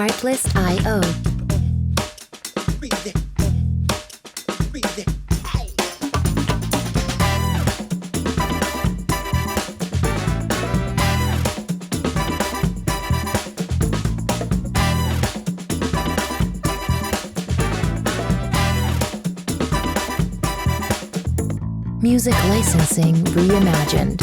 Artlist.io. Music licensing reimagined.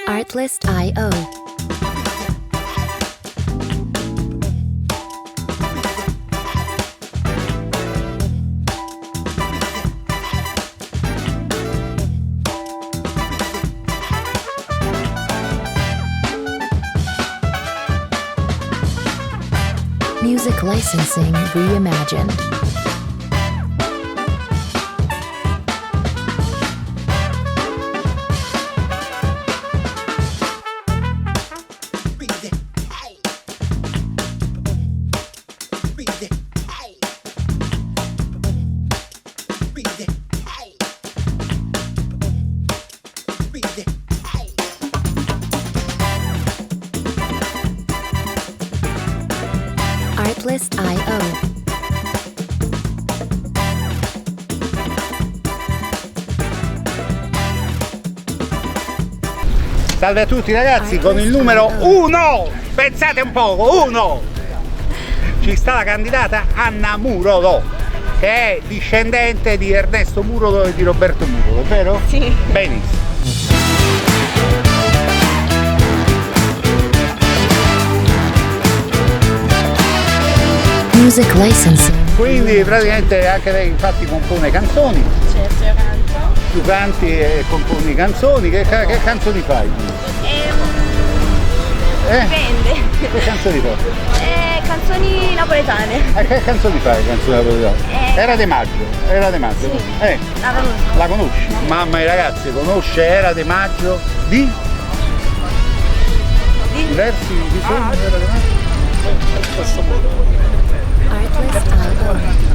Artlist.io. Music licensing reimagined. Artlist.io. Salve a tutti ragazzi, con il numero 1, pensate un poco, 1, ci sta la candidata Anna Murolo, che è discendente di Ernesto Murolo e di Roberto Murolo, vero? Sì. Benissimo. Music licensing. Quindi praticamente anche lei infatti compone canzoni, Certo, io canto. tu canti e componi canzoni, che canzoni fai? Dipende. Che canzoni fai? Canzoni napoletane. Che canzoni fai? Canzoni napoletane? Era De Maggio, Era De Maggio. Sì. La conosco. La conosci? Mamma mia ragazzi, conosce Era De Maggio di? Diversi di Era De Maggio? Artlist.io.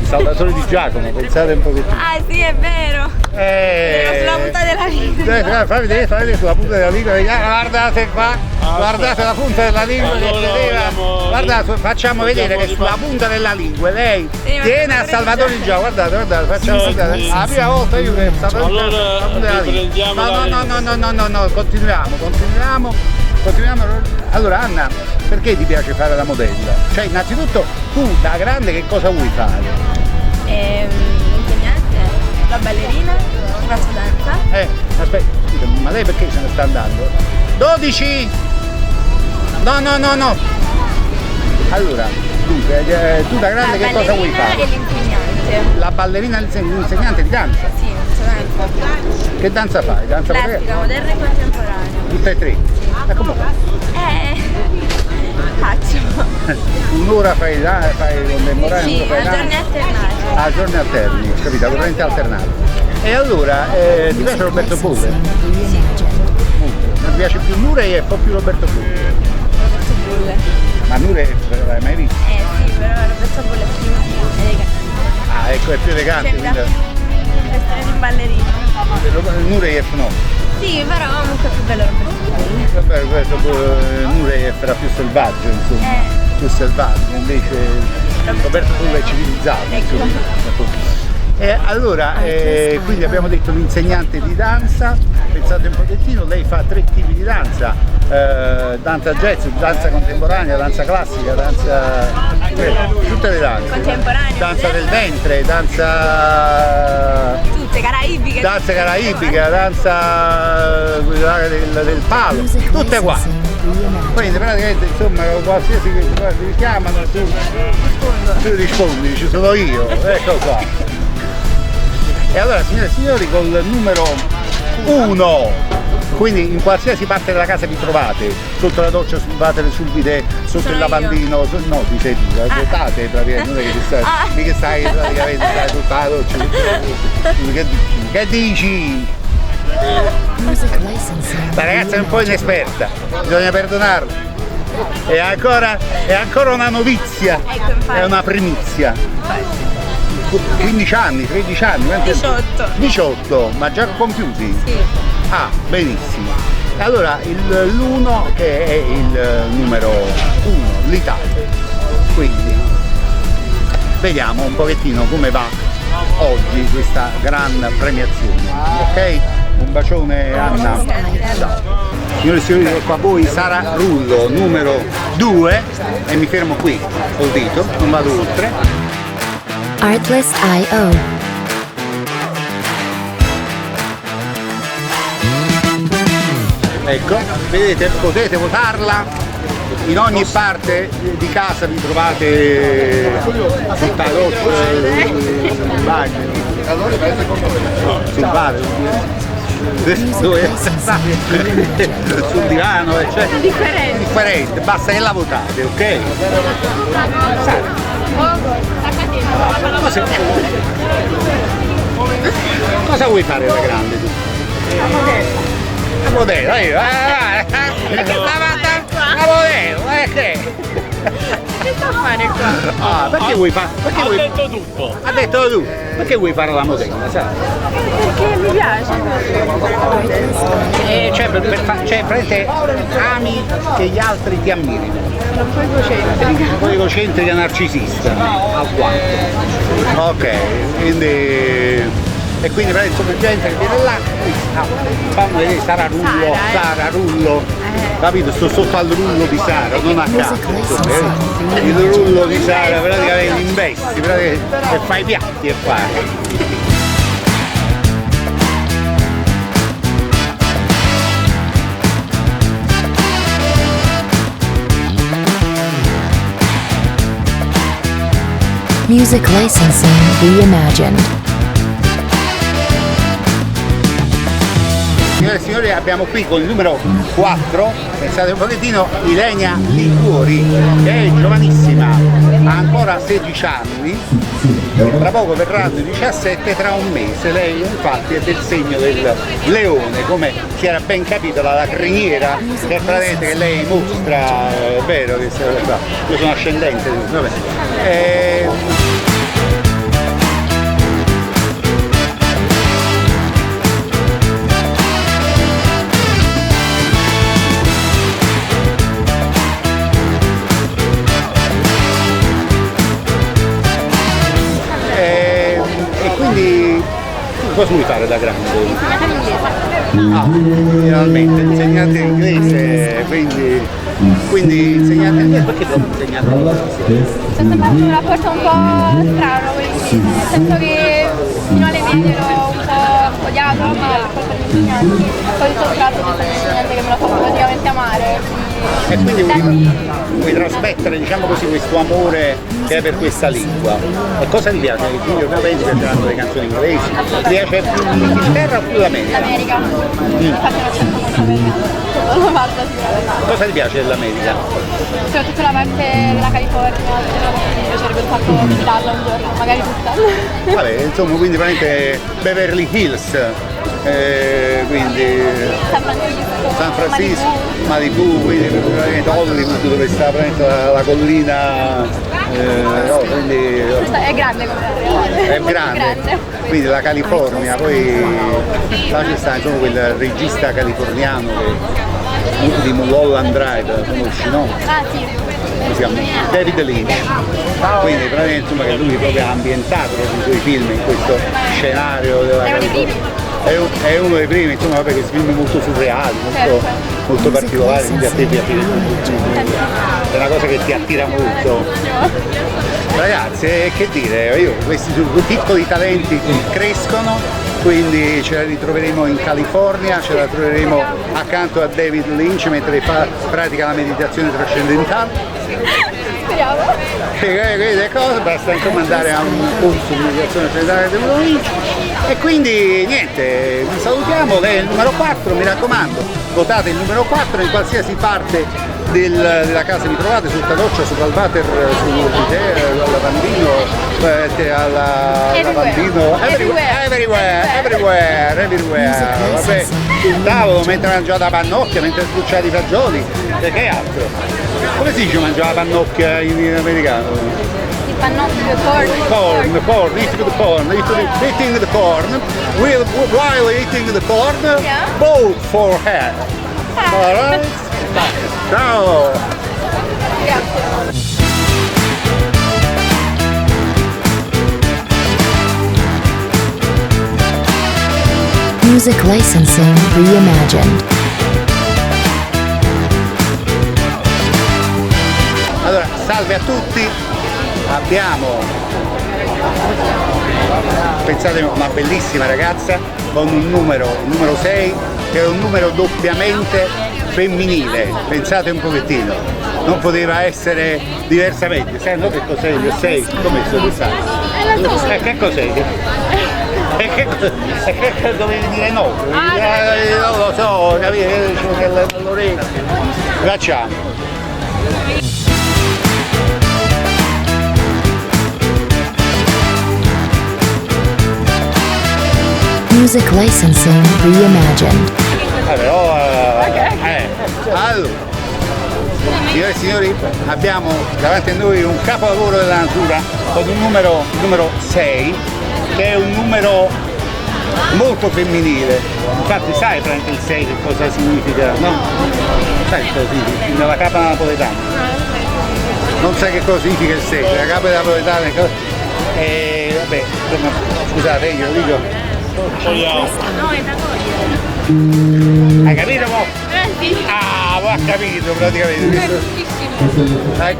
Salvatore Di Giacomo, pensate un pochettino. Ah sì, è vero. Sulla punta della lingua. Fammi vedere sulla punta della lingua, guardate qua, guardate la punta della lingua che vedeva. Guardate, facciamo vedere che sulla punta della lingua lei tiene a Salvatore Di Giacomo, guardate, facciamo vedere. La prima volta io che Salvatore la punta della lingua. No, continuiamo. Allora Anna, perché ti piace fare la modella? Cioè innanzitutto tu da grande che cosa vuoi fare? Insegnante, la ballerina, faccio danza. Aspetta, scusa, ma lei perché se ne sta andando? 12! No. Allora, dunque, tu da grande che cosa vuoi fare? La ballerina e l'insegnante. La ballerina e l'insegnante di danza? Sì, faccio danza. Che danza fai? Danza Classica, moderna e contemporanea. Tutte e tre? Ma come fai? Faccio. Un'ora fai contemporanea, Sì, un'ora fai a giorni danza? alternati. A giorni alterni, capito? A corrente alternata. E allora, ti piace Roberto Bolle? Molto. Non ti piace più Nure e poi più Roberto Bolle? Roberto Bulle. Ma Nure l'hai mai visto? Sì, però Roberto Bulle è più elegante. Ah, ecco, è più elegante. Sembra più vestire di ballerina. Nureyev no. Sì, però comunque è più bello Roberto Bulle. Vabbè, questo Nureyev era più selvaggio, insomma. Più selvaggio, invece Roberto Bolle è civilizzato, insomma. E allora, quindi abbiamo detto l'insegnante di danza, pensate un pochettino, lei fa 3 tipi di danza, danza jazz, danza contemporanea, danza classica, danza... tutte le danze. Contemporanea. Danza del ventre, danza... Tutte, caraibiche. Danza caraibica, danza del palo, tutte qua. Quindi praticamente insomma qualsiasi che ti chiamano tu rispondi, ci sono io, ecco qua. E allora signore e signori, col numero 1 Quindi in qualsiasi parte della casa vi trovate, sotto la doccia sul bidet, sotto il lavandino, no, ti sei tu, aspettate praticamente, non è che ti stai, mica stai praticamente stai tutta la doccia. Che dici? Music licensing. La ragazza è un po' inesperta, bisogna perdonarla. È ancora una novizia, Ecco, infatti. è una primizia. 15 anni, 13 anni, 18. 18, ma già compiuti? Sì. Ah, benissimo. E allora l'1 che è il numero 1, l'Italia. Quindi vediamo un pochettino come va oggi questa gran premiazione. Ok? Un bacione Anna. Ciao. Signore e signori, ecco a voi Sara Rullo, numero 2, e mi fermo qui col dito, non vado oltre. Artlist.io. Ecco, vedete, potete votarla in ogni parte di casa, vi trovate tutta sul bar, dove sul divano, eccetera. Differente, basta che la votate, ok? Cosa vuoi fare da grande tu? La modella, la modella, che? Che sta a fare qua? Ah, perché vuoi fare? Ha detto tutto. Ha detto tu, perché vuoi fare la modella, sai? Perché mi piace. Cioè, praticamente ami che gli altri ti ammirino. Un po' egocentrica. Un po' egocentrica narcisista, alquanto. Ok, quindi. E quindi praticamente gente che viene là, fammi vedere Sara Rullo, capito? Sto sotto al rullo di Sara, non a caso. Il rullo di Sara praticamente investi, praticamente, e fai i piatti e fai. Music licensing reimagined. Signore e signori, abbiamo qui con il numero 4, pensate un pochettino, Ilenia Liguori, che è giovanissima, ha ancora 16 anni, tra poco verranno i 17, tra un mese. Lei infatti è del segno del leone, come si era ben capito dalla criniera, che è praticamente che lei mostra, è vero che io sono ascendente, vabbè. Quindi cosa vuoi fare da grande? Ah, finalmente insegnante inglese, quindi insegnante inglese, perché non insegnante inglese? C'è sempre avuto un rapporto un po' strano con l'inglese, nel senso che fino alle medie l'ho un po' odiato, ma per gli insegnanti, poi tutto il tratto di insegnante che me l'ha fatto praticamente amare. E quindi vuoi trasmettere, diciamo così, questo amore che hai per questa lingua. E cosa ti piace? Quindi ovviamente ti piacciono le canzoni inglesi. Ti piace più l'Inghilterra o più l'America? L'America, infatti non c'è molto americano, non l'ho fatta sicuramente. Cosa ti piace dell'America? Soprattutto la parte della California, mi piacerebbe un sacco visitarla un giorno, magari tutta. Vabbè, insomma, quindi veramente Beverly Hills, quindi San Francisco, Malibu, quindi praticamente Hollywood, dove sta la collina, quindi È grande come è grande, quindi la California, poi là ci sta insomma quel regista californiano di Mulholland Drive, conosci, no? Ah sì. Si chiama David Lynch, quindi praticamente insomma che lui proprio ha ambientato i suoi film in questo scenario della California. È uno dei primi, insomma, perché questi film molto surreali, molto particolari, quindi a te piace, è una cosa che ti attira molto. Ragazzi, che dire, questi piccoli talenti crescono, quindi ce la ritroveremo in California, ce la troveremo accanto a David Lynch mentre pratica la meditazione trascendentale. Speriamo. Queste cose, basta insomma andare a un corso di meditazione trascendentale di David Lynch. E quindi niente, vi salutiamo. votiamo, lei è il numero 4, mi raccomando, votate il numero 4 in qualsiasi parte della casa vi trovate, sul Cadoccia, sul Valvater, al Lavandino, alla Lavandino, everywhere. Vabbè, sul tavolo mentre mangiate la pannocchia, mentre sbucciate i fagioli, e che altro? Come si dice mangiare la pannocchia in americano? Il pannocchio, corn, eating the corn, while eating the corn, Yeah. both for her. Alright? Ciao! Music licensing reimagined. Allora, salve a tutti, abbiamo, pensate, una bellissima ragazza con il numero 6, che è un numero doppiamente femminile, pensate un pochettino, non poteva essere diversamente. Sai, no, che cos'è il 6? Come sono sai? Che cos'è? E che dovevi dire no? Non lo so, capire, all'orecchio. Facciamo. Music licensing reimagined. Allora, signore e signori, abbiamo davanti a noi un capolavoro della natura con un numero 6, che è un numero molto femminile. Infatti sai praticamente il 6 che cosa significa, no? Sai cosa significa? Nella capa napoletana. Non sai che cosa significa il 6, la capa napoletana. Vabbè, insomma, scusate, io lo dico. Hai capito mo? Sì. Ah, ho capito praticamente. Ha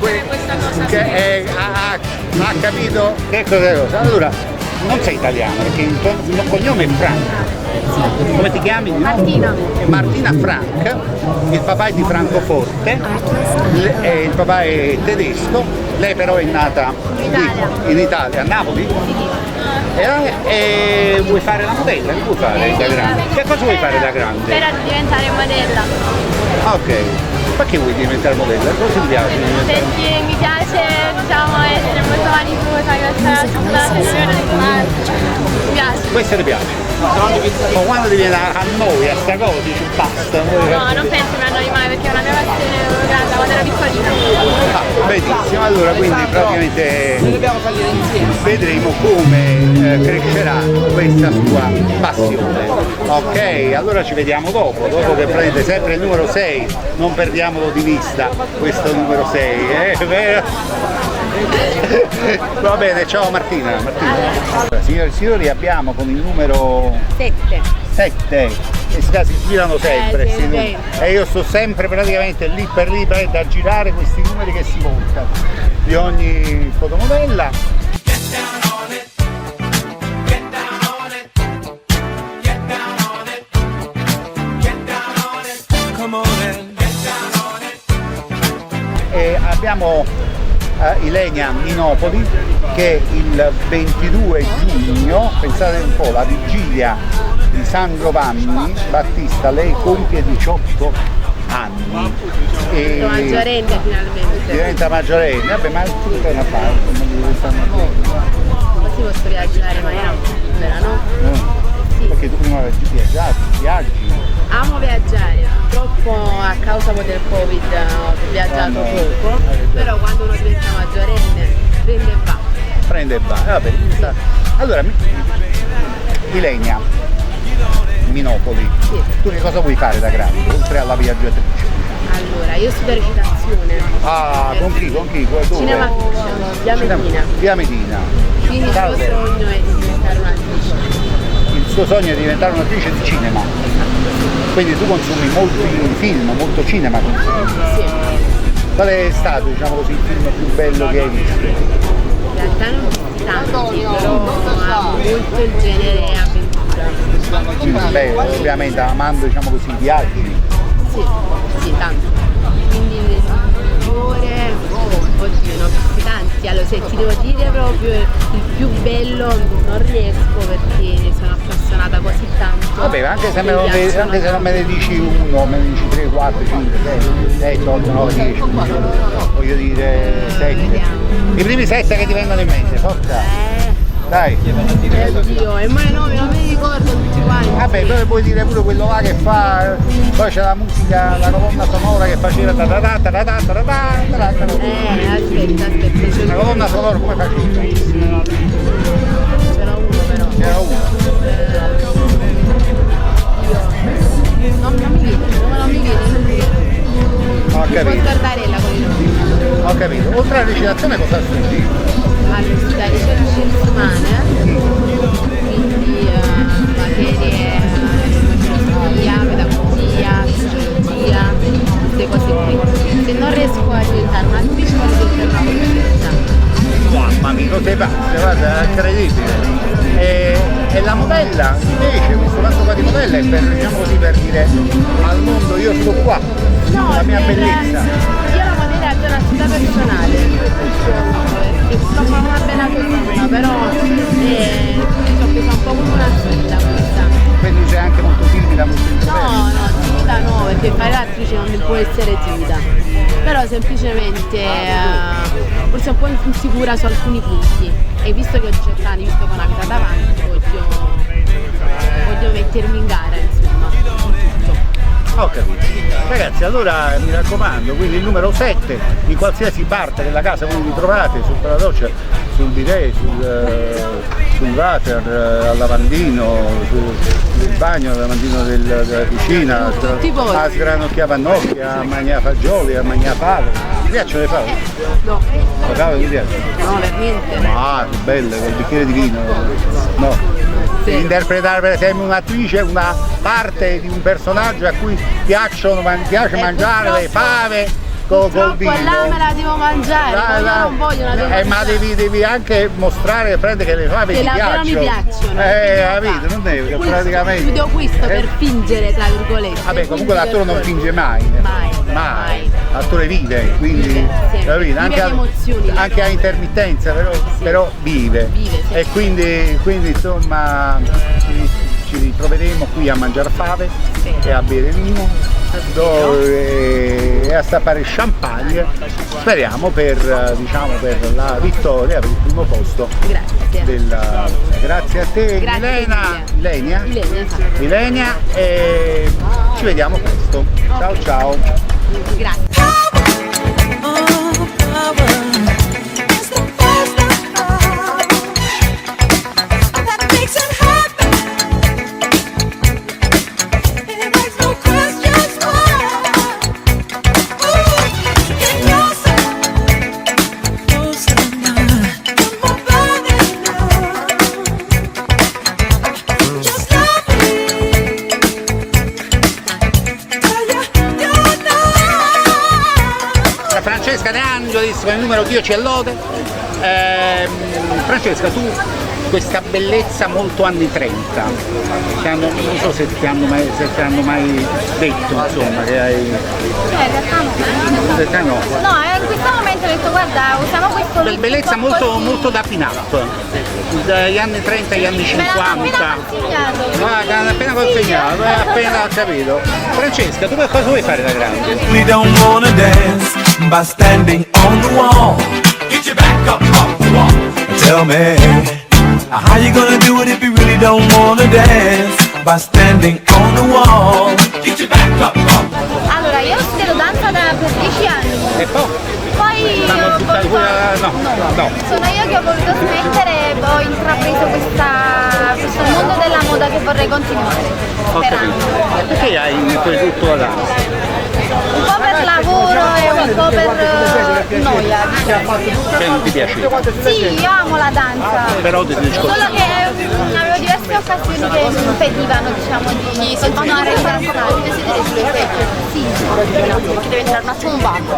capito che cosa? Allora, non sei italiano perché il tuo cognome è Frank. Come ti chiami? Martina. Martina Frank, il papà è di Francoforte, il papà è tedesco, lei però è nata qui, in Italia, a Napoli. E vuoi fare la modella? Che vuoi fare da grande? Che cosa vuoi fare da grande? Per diventare modella. Ok, perché vuoi diventare modella? Cosa ti piace diventare? Perché mi piace, diciamo, essere molto vanitosa, mi piace. Questo ti piace? Ma quando ti viene a noi a sta cosa dici basta? No, non penso mi annoi mai perché è una mia passione grande quando ero piccolina. Benissimo, allora quindi praticamente vedremo come crescerà questa sua passione. Ok, allora ci vediamo dopo che prende sempre il numero 6, non perdiamolo di vista questo numero 6, vero? Va bene, ciao Martina. Signore e signori, abbiamo con il numero 7 e si girano sempre questi numeri. E io sto sempre praticamente lì per lì a girare questi numeri che si montano di ogni fotomodella. E abbiamo Ilenia Minopoli che il 22 giugno, pensate un po', la vigilia di San Giovanni Battista, lei compie 18 anni e maggiorenne finalmente. diventa maggiorenne. Vabbè, ma tu fai una parte, Così posso viaggiare, ma io libera, no? perché tu prima viaggi. Amo viaggiare, purtroppo a causa del Covid ho viaggiato poco, però quando uno diventa maggiorenne prende e va. Vabbè, allora Ilenia Minopoli, Sì. tu che cosa vuoi fare da grande, oltre alla viaggiatrice? Allora, io studio recitazione. Ah, con chi? Dove? Cinema Fiction, via Medina. Via Medina. Quindi il mio sogno è di diventare un'attrice. Il suo sogno è diventare un'attrice di cinema. Quindi tu consumi molti film, molto cinema consumi. Sì. Qual è stato, diciamo così, il film più bello che hai visto? In realtà non ho visti tanti, però amo molto il genere avventura. Beh, ovviamente amando, diciamo così, i viaggi. Sì, tanto. Quindi nel migliore Oddio, ne ho visti tanti. Allora, se ti devo dire proprio il più bello, non riesco perché sono appassionata così tanto. Vabbè, anche se non me ne dici uno, me ne dici 3, 4, 5, 6, 7, 8, 9, 10. Voglio dire 7. I primi 7 che ti vengono in mente, forza. Dai. Oddio, e mai nomi non me li ricordo tutti quanti. Vabbè, poi puoi dire pure quello là che fa, poi c'è la musica, la colonna sonora che faceva Aspetta. la colonna sonora come faceva? C'era uno però. C'era uno. Non mi viene, non mi viene. Ho capito. Tartarella con il Ho capito. Oltre alla recitazione cosa studi? Allora, studiare scienze umane, quindi materie filosofia, pedagogia, sociologia, queste cose qui. Se non riesco a diventare un'attrice, vado a diventare una professionista. Mamma mia, cose pazze, guarda, è incredibile. E la modella, invece, questo lato qua di modella è per, diciamo così, per dire al mondo io sto qua, No, la mia per- bellezza. Io la modella è una sfida personale, perché purtroppo non è bella qualcuno, però ci ho preso un po' come una sfida questa. Quindi sei anche molto timida, molto No, timida no, perché fare l'attrice non può essere timida, però semplicemente forse un po' insicura su alcuni punti e visto che ho 18 anni, visto che ho una vita davanti, voglio mettermi in gara, insomma, in tutto. Ho capito. Ragazzi, allora mi raccomando, quindi il numero 7 in qualsiasi parte della casa voi vi trovate, sotto la doccia, sul bidet, sul water, al lavandino, sul bagno, al lavandino della cucina, a sgranocchiare pannocchie, a mangiare fagioli, a mangiare fave. Ti piacciono le fave? No, Le fave ti piacciono? no, per niente. Ah, che belle, col bicchiere di vino. No. Sì. Interpretare per esempio un'attrice, una parte di un personaggio a cui piace mangiare le fave col vino. Là me la devo mangiare, poi io non voglio una devo ma mangiare. devi anche mostrare che le fave Che ti però mi piacciono. piacciono. Capito, non devi, Questo, praticamente. studio questo per fingere, tra virgolette. Vabbè, comunque l'attore non finge mai. Mai. L'attore vive, quindi Vive, sì. capito? Vive Anche, di emozioni, anche a intermittenza, però vive. Vive, sì. E quindi insomma ci ritroveremo qui a mangiare fave Sì. e a bere vino e a stappare champagne. Speriamo per la vittoria, per il primo posto. Grazie. Grazie a te, Grazie Ilenia. esatto. Ilenia, e ci vediamo presto. Ciao ciao. Grazie. Francesca De Angelis con il numero Dio ci allode. Francesca, tu questa bellezza molto anni 30, non so se ti hanno mai detto insomma che hai. In realtà no. No. No, in questo momento ho detto guarda, usiamo questo look Bellezza un po' molto, così. molto da pin-up, dagli anni 30 agli anni 50. Me l'hanno appena consegnato. Guarda, appena consegnato, appena capito. Francesca, tu che cosa vuoi fare da grande? We don't wanna dance by standing on the wall. Get your back up off the wall. Tell me, how you gonna do it if you really don't wanna dance by standing on the wall? Get your back up off. Allora, io ho studiato danza per 10 anni. E poi? Poi Stanno ho buttati voluto... no. Sono io che ho voluto smettere e ho intrapreso questo mondo della moda che vorrei continuare Ho per capito. anni. Perché hai messo tutto la danza? Un po' per lavoro e un po' per noia, diciamo. Che non ti piace? Sì, io amo la danza. Però ti dico. Solo che avevo diverse occasioni che mi impedivano, diciamo, di continuare a danzare. Sì, perché deve entrare un attimo un banco.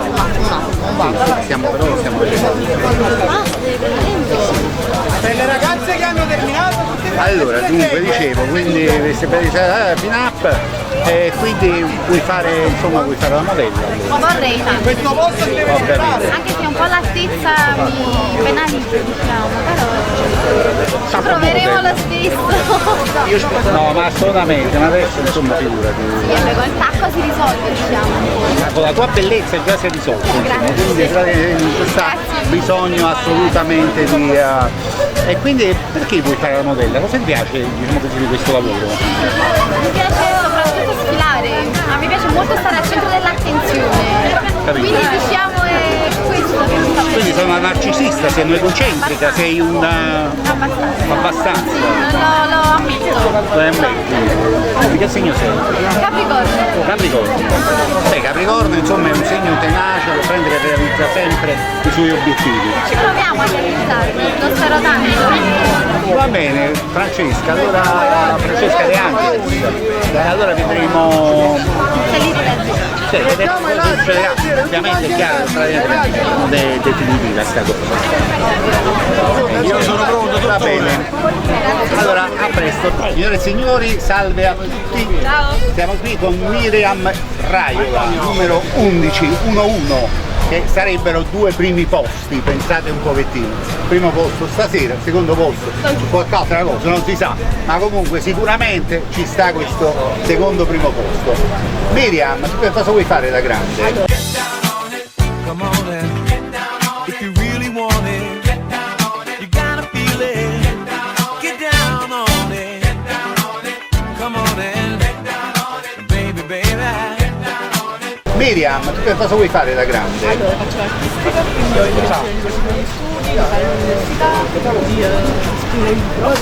Stiamo vedendo. Per le ragazze che hanno terminato. Allora, dunque dicevo, quindi queste belle pin-up E quindi vuoi fare la modella? Vorrei tanto. Ho capito. Anche se un po' l'altezza mi penalizza, diciamo, però ci proveremo lo stesso. No, ma assolutamente, ma adesso insomma figurati. Sì, con il tacco si risolve, diciamo. Ma con la tua bellezza già si è risolto, insomma, quindi questo bisogno assolutamente di... E quindi perché vuoi fare la modella? Cosa ti piace, diciamo così, di questo lavoro? Mi piace soprattutto sfilare, a me piace molto stare al centro dell'attenzione. Capito. Quindi diciamo è questo che mi fa Quindi sei una narcisista, sei egocentrica, sei una... abbastanza. Lo ammetto. Di che segno sei? Capricorno. Capricorno. Beh, Capricorno insomma è un segno tenace, lo prende che realizza sempre i suoi obiettivi. Ci proviamo a realizzarlo, non spero tanto. Va bene, Francesca, allora Francesca De Angelis, allora vedremo... Sì, vedremo cosa succederà. Ovviamente è chiaro, non è definitiva sta cosa. Io sono pronto, va bene. Allora, a presto. Signore e signori, salve a tutti. Ciao. Siamo qui con Miriam Raiola, numero 1111. Che sarebbero due primi posti, pensate un pochettino. Primo posto stasera, secondo posto qualche altra cosa, non si sa, ma comunque sicuramente ci sta questo secondo primo posto. Miriam, tu che cosa vuoi fare da grande? Come on and if you really want it, you gotta feel it. Get down on it. Come on and baby, baby. Miriam, tu che cosa vuoi fare da grande? Allora, faccio l'artistica, quindi ho iniziato gli studi, ho fatto l'università, scrivo libro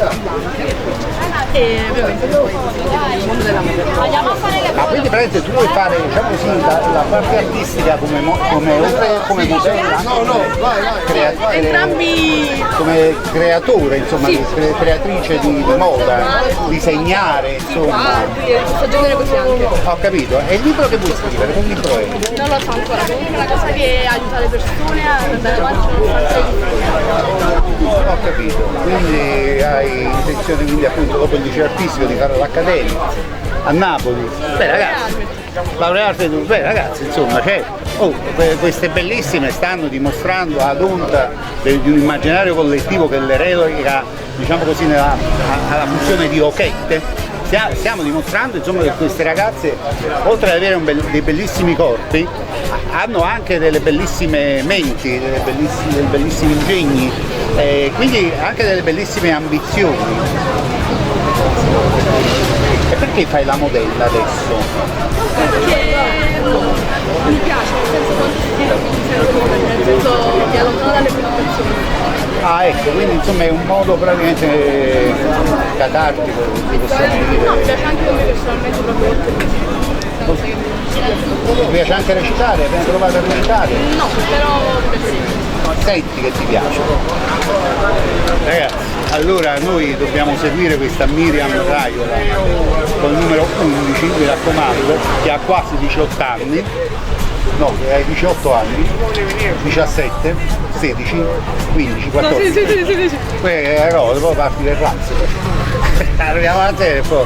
e ovviamente poi il mondo della moda. Ma quindi praticamente tu vuoi fare, diciamo così, la parte artistica come modella? No, vai. Entrambi Come creatore, insomma, creatrice di moda, disegnare, insomma. questo genere così anche. Ho capito. E il libro che vuoi scrivere? Che libro è? Non lo so ancora, comunque la cosa che aiuta le persone a andare avanti Ho capito. Quindi hai intenzione quindi appunto dopo il liceo artistico di fare l'accademia a Napoli. Beh ragazzi, laurearti tu, beh ragazzi, insomma, queste bellissime stanno dimostrando ad onta di un immaginario collettivo che le relega, diciamo così, alla funzione di oquette. Stiamo dimostrando insomma che queste ragazze, oltre ad avere dei bellissimi corpi, hanno anche delle bellissime menti, dei bellissimi ingegni, quindi anche delle bellissime ambizioni. E perché fai la modella adesso? perché mi piace, nel senso quando si tira mi sento come, nel senso mi allontano dalle preoccupazioni. Ah ecco, quindi insomma è un modo praticamente catartico, di possiamo dire. No, mi piace anche come personalmente proprio oltre Ti piace anche recitare? Hai provato a recitare? no, però mi piace. Senti che ti piace. Ragazzi, allora noi dobbiamo seguire questa Miriam Raiola col numero 11, mi raccomando, che ha quasi 18 anni. No, hai 18 anni, 17, 16, 15, 14. Sì. Poi parti del razzo. Arriviamo a te, poi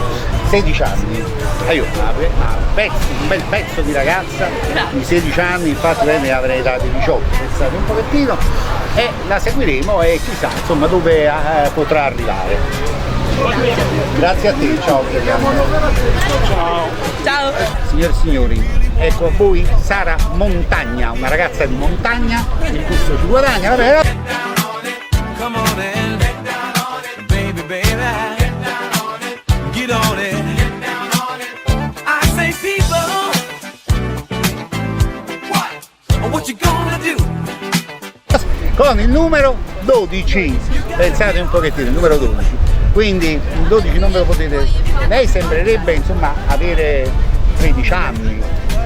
16 anni. Io un bel pezzo di ragazza di 16 anni, infatti lei ne avrei dati 18, pensate un pochettino, e la seguiremo e chissà insomma dove potrà arrivare. Grazie a te, ciao Miriam. Ciao. Signore e signori, ecco a voi Sara Montagna, una ragazza di montagna, il gusto ci guadagna, vabbè. Come on and baby, baby. Get on it. I say people, what you gonna do? Con il numero 12, pensate un pochettino, il numero 12, quindi il 12 non ve lo potete, lei sembrerebbe insomma avere 13 anni,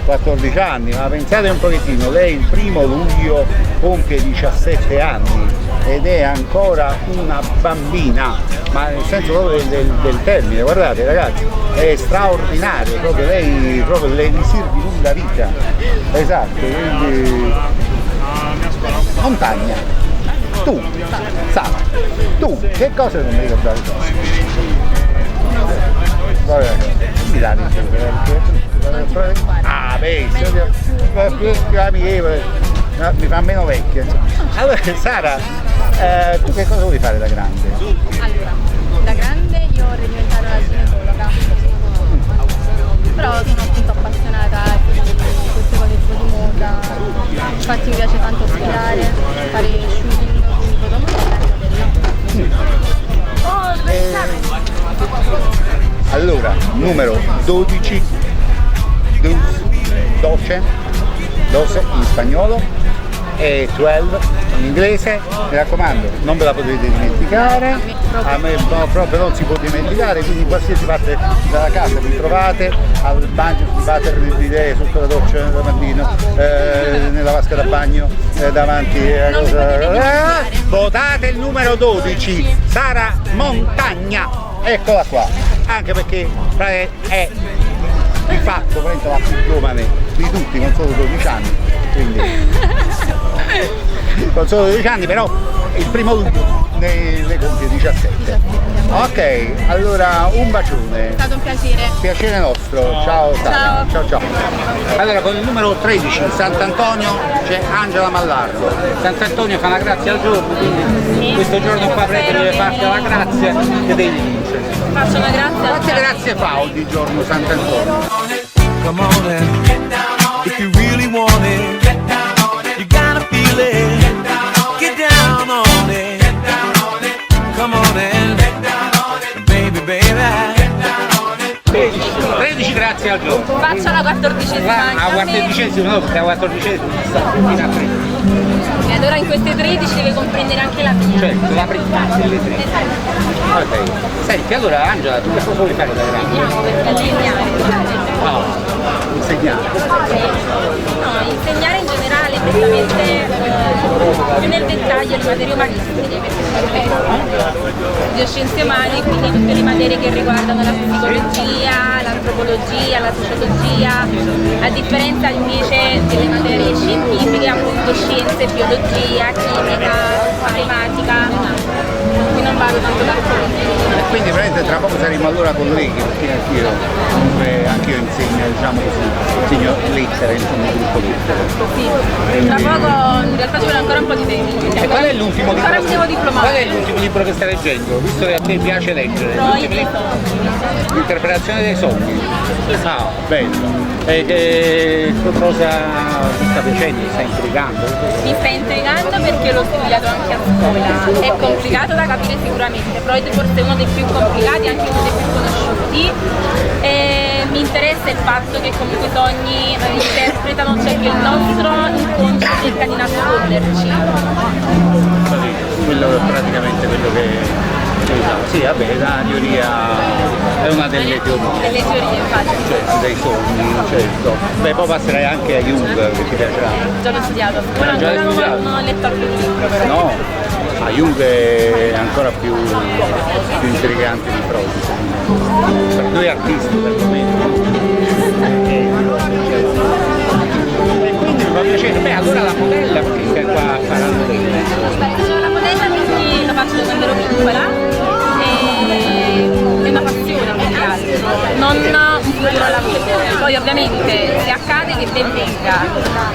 14 anni, ma pensate un pochettino, lei il 1° luglio compie 17 anni ed è ancora una bambina, ma nel senso proprio del termine, guardate ragazzi, è straordinario, proprio lei mi serve la vita, esatto, quindi Montagna, tu, Sara, tu, che cosa non mi ricordavi? Vabbè, dati in genere? Ah, vedi, più amichevole, no, mi fa meno vecchia. Allora Sara, tu che cosa vuoi fare da grande? Allora, da grande io vorrei diventare una ginecologa, però sono appunto appassionata di queste cose tipo di moda, infatti mi piace tanto studiare, fare shooting, quindi fotomodella. Allora, numero 12, 12 in spagnolo e 12 in inglese, mi raccomando, non ve la potete dimenticare, a me no, proprio non si può dimenticare, quindi in qualsiasi parte della casa vi trovate, al bagno vi fate il bidet sotto la doccia da bambino, nella vasca da bagno, davanti a cosa. Votate il numero 12, Sara Montagna, eccola qua, anche perché è di fatto la più giovane di tutti, con solo 12 anni, quindi con solo 12 anni, però il primo luglio ne compie 17. Ok, allora un bacione. È stato un piacere. Piacere nostro, ciao Sara. Ciao. Allora con il numero 13 Sant'Antonio c'è Angela Mallardo. Sant'Antonio fa una grazia al giorno, quindi questo giorno qua deve farti la grazia e devi vincere. Faccio una grazia. Quante grazie fa oggi giorno Sant'Antonio? Come on and get down on it. If you really want it, get down on it. You gotta feel it. Get down on it. Get down on it. Come on and get down on it. Baby, baby. Get down on it. 13 grazie al giorno. Faccio la 14esima. La 14esima no, perché la 14esima sta fino a 13. E allora in queste 13 deve comprendere anche la mia. Certo, la prima delle 13. Ok. Senti, allora Angela, tu che cosa vuoi fare da grande? Andiamo per insegnare. Insegnare. No, insegnare in generale, prettamente più nel dettaglio le materie umanistiche, perché sono bioscienze umane, quindi tutte le materie che riguardano la psicologia, l'antropologia, la sociologia, a differenza invece delle materie scientifiche, appunto scienze, biologia, chimica, matematica. Qui non vado tanto d'accordo. Quindi veramente tra poco saremo allora colleghi, perché anch'io insegno, diciamo così, insegno lettere, insomma, gruppo lettere. Sì, tra poco in realtà ci vuole ancora un po' di tempo. E qual è l'ultimo libro? Ancora mi devo diplomare. Qual è l'ultimo libro che stai leggendo? Visto che a te piace leggere. L'interpretazione dei sogni. Ah, bello. E che cosa ti sta piacendo? Ti sta intrigando? Mi sta intrigando perché l'ho studiato anche a scuola. È complicato da capire sicuramente, Freud forse è uno dei più complicati, anche uno dei più conosciuti. E mi interessa il fatto che comunque i sogni interpretano ciò che il nostro inconscio cerca di nasconderci. Quello è praticamente quello che sì, vabbè, la teoria è una delle teorie. Delle teorie, infatti. Certo, dei sogni, certo. Beh, poi passerai anche a Jung, che ti piacerà. Già l'ho studiato a scuola, Già l'hai ancora studiato? non ho letto alcun libro però. No, a Jung è ancora più intrigante di Freud, secondo me. Per due artisti perlomeno. E quindi mi fa piacere. Beh, allora la modella, perché stai qua a fare la modella? Sono la modella perché lo faccio da quando ero piccola e è una passione più che altro, non un futuro lavoro. Poi ovviamente se accade che ben venga,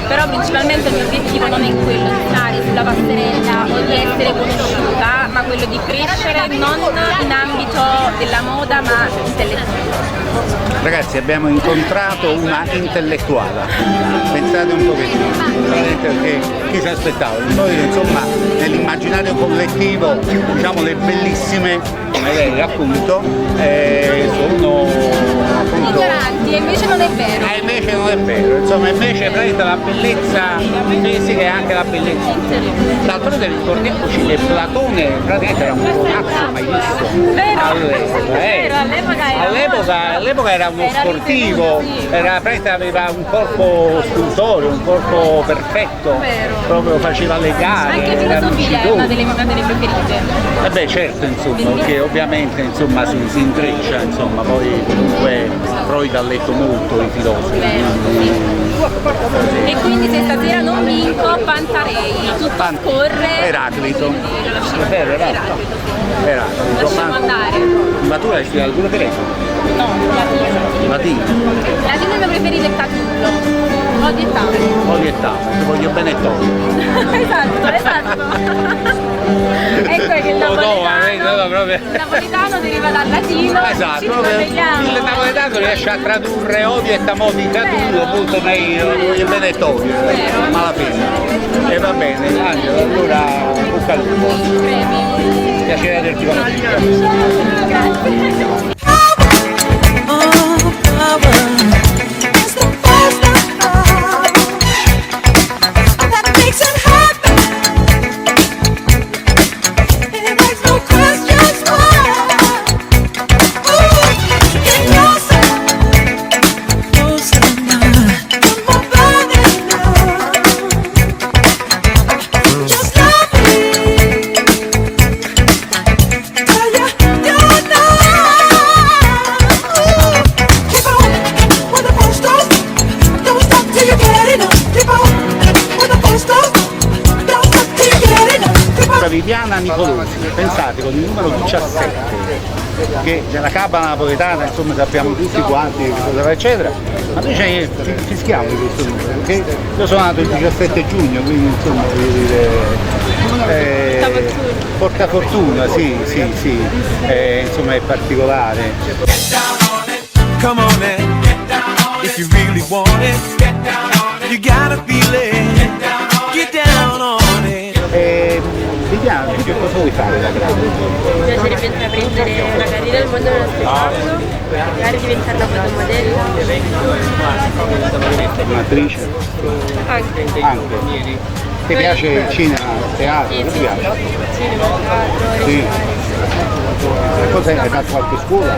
però principalmente il mio obiettivo non è quello di stare sulla passerella o di essere conosciuta, ma quello di crescere non in ambito della moda ma intellettuale. Ragazzi, abbiamo incontrato una intellettuale, pensate un pochettino, perché chi si aspettava? Di solito, insomma, nell'immaginario collettivo, diciamo, le bellissime, come lei appunto, sono appunto ignoranti, e invece non è vero. invece non è vero, insomma, invece prende la bellezza fisica e anche la bellezza. D'altronde ricordiamoci che Platone praticamente era un buonazzo mai visto all'epoca era uno sportivo, aveva un corpo scultoreo, un corpo perfetto, proprio faceva le gare. Anche filosofia è una delle mie materie preferite. E beh certo, insomma, perché ovviamente insomma si intreccia, insomma, poi comunque Freud ha letto molto i filosofi. E quindi se stasera non vinco Pantarei, tutto scorre. Eraclito. Lasciamo andare. Ma tu hai studiato pure greco? No, Latino. Davide Catullo. Odio e tame. Odio e tame, ti voglio bene e toglio. Esatto. Ecco che il proprio. napoletano deriva dal latino. Esatto, ci proprio ricolleghiamo. il napoletano riesce a tradurre odio e tamodi in Catullo, molto meglio, voglio bene e toglio, ma alla fine. E va bene, Angelo, allora bocca al lupo. Piacere averti conosciuto. Grazie. Viviana Nicolosi, pensate con il numero 17, che nella cabana napoletana insomma sappiamo tutti quanti cosa va eccetera, ma noi ci fischiamo di questo numero, perché io sono nato il 17 giugno, quindi insomma voglio dire porta fortuna, sì, insomma è particolare. Come on in, if you really want it, you gotta feel it, get down on it. Viviana, che cosa vuoi fare da grande? Mi piacerebbe intraprendere una carriera nel mondo dello spettacolo, magari diventare una fotomodella. Un'attrice? Anche. Ti piace il cinema, il teatro? Sì, Che ti piace? cinema, teatro, Sì. recitare. Cosa hai fatto qualche scuola?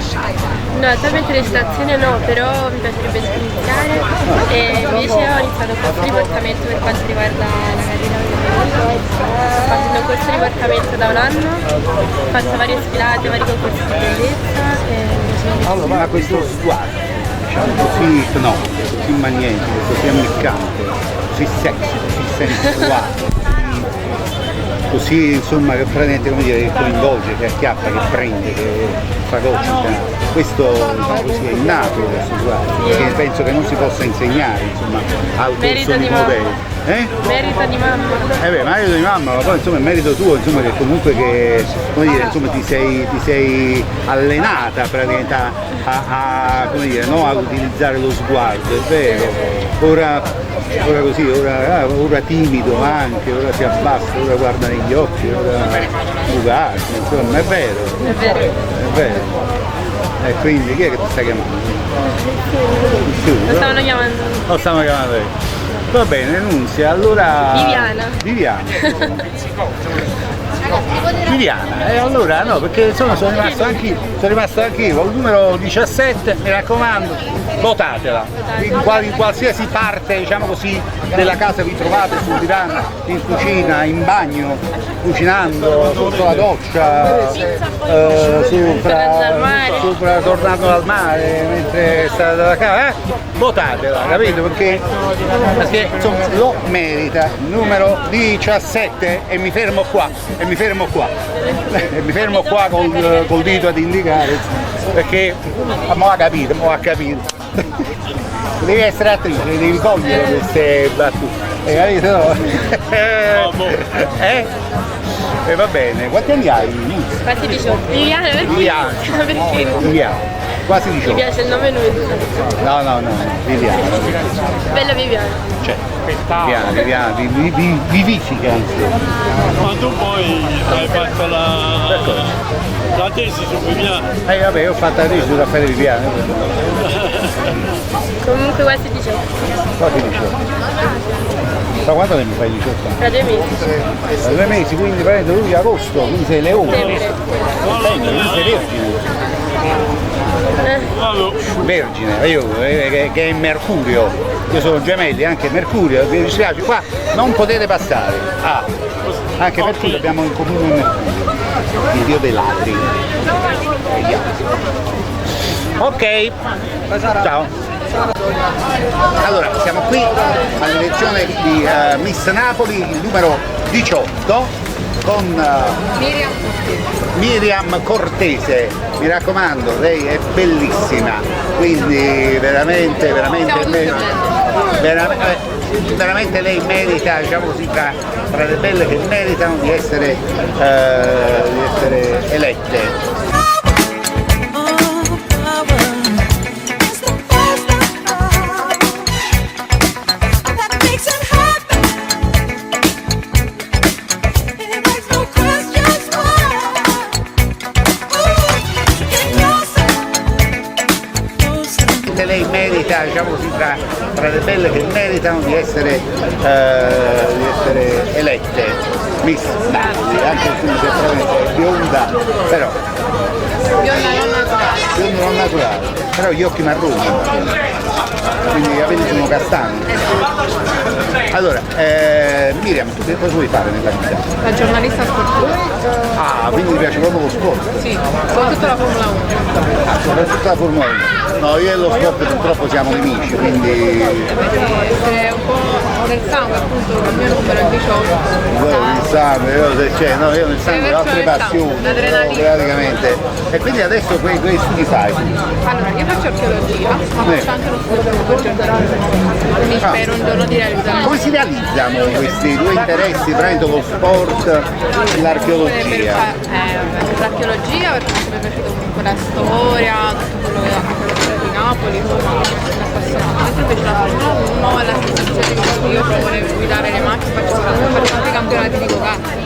No, attualmente recitazione no, però mi piacerebbe iniziare e invece ho iniziato un corso di portamento per quanto riguarda la carriera. Sto facendo un corso di portamento da un anno, ho fatto varie sfilate, vari concorsi di bellezza e Allora, ma questo sguardo, diciamo così ipnotico, così magnetico, così ammiccante, così sexy, così sensuale, così insomma che praticamente come dire, che coinvolge, che acchiappa, che prende, che fagocita. Questo diciamo così, è innato questo sguardo, che penso che non si possa insegnare, insomma, al corso di modello. merito di mamma. Merito di mamma, ma poi insomma è merito tuo, insomma, che comunque che, come dire, insomma, ti sei allenata praticamente come dire, no, a utilizzare lo sguardo, è vero. Ora così, ora timido anche, ora si abbassa, ora guarda negli occhi, ora fugace, insomma, è vero. È vero. E quindi chi è che ti sta chiamando? Lo stavano chiamando. Lo stavano chiamando io. Va bene, Nunzia, allora... Viviana. E allora no, perché insomma sono rimasto anche io, col numero 17, mi raccomando, votatela. In qualsiasi parte, diciamo così, della casa vi trovate, sul divano, in cucina, in bagno, cucinando, sotto la doccia, sopra tornando dal mare, mentre state dalla casa, votatela, capito? Perché insomma lo merita, numero 17 e mi fermo qua. E mi fermo qua col dito ad indicare, perché mo ha capito. Devi essere attrice, devi cogliere queste battute, capito? No? E va bene, quanti anni hai? Quasi 18. Viviana, perché? Viviana. Quasi 18. Mi piace il nome lui. No, Viviana. Bella Viviana. Cioè, Viviana, vivifica anzi. Ma tu poi hai fatto la tesi su Viviana? Vabbè, ho fatto la tesi su Raffaele Viviana. Comunque quasi 18. Quasi 18. Da quanto tempo fai 18 anni? Tra 2 mesi. Da 2 mesi, quindi prendo luglio, agosto, quindi sei leone. Quindi sei vergine, che è Mercurio, io sono gemelli, anche Mercurio, vi dispiace, qua non potete passare, anche Mercurio abbiamo in comune Mercurio, il dio dei ladri. Ok, ciao. Allora, siamo qui all'elezione di Miss Napoli, il numero 18, con Miriam Cortese, mi raccomando, lei è bellissima, quindi veramente lei merita, diciamo così, tra le belle che meritano di essere elette. Lei merita, diciamo così, tra le belle che meritano di essere elette. Miss Napoli, anche se semplicemente è bionda, però Bionda non naturale. però gli occhi marroni, quindi i capelli sono castani. Allora, Miriam, tu che cosa vuoi fare nella vita? La giornalista sportiva. Ah, quindi ti piace proprio lo sport? Sì, soprattutto la Formula 1. Ah, soprattutto la Formula 1. No, io e lo sport purtroppo siamo nemici, quindi Essere un po' nel sangue, appunto, il mio numero è 18. il sangue, io nel sangue ho altre passioni, praticamente. E quindi adesso quei studi fai? Allora, io faccio archeologia, ma faccio anche lo sport giornalistico. Quindi spero un giorno di realizzare. Come si realizzano questi due interessi, prendo lo sport e l'archeologia? L'archeologia perché mi è sempre piaciuta comunque la storia, tutto quello che di Napoli, insomma, mi appassiona. Mentre invece la Formula 1 è la sensazione che io volevo guidare le macchine, faccio anche campionati di go-kart.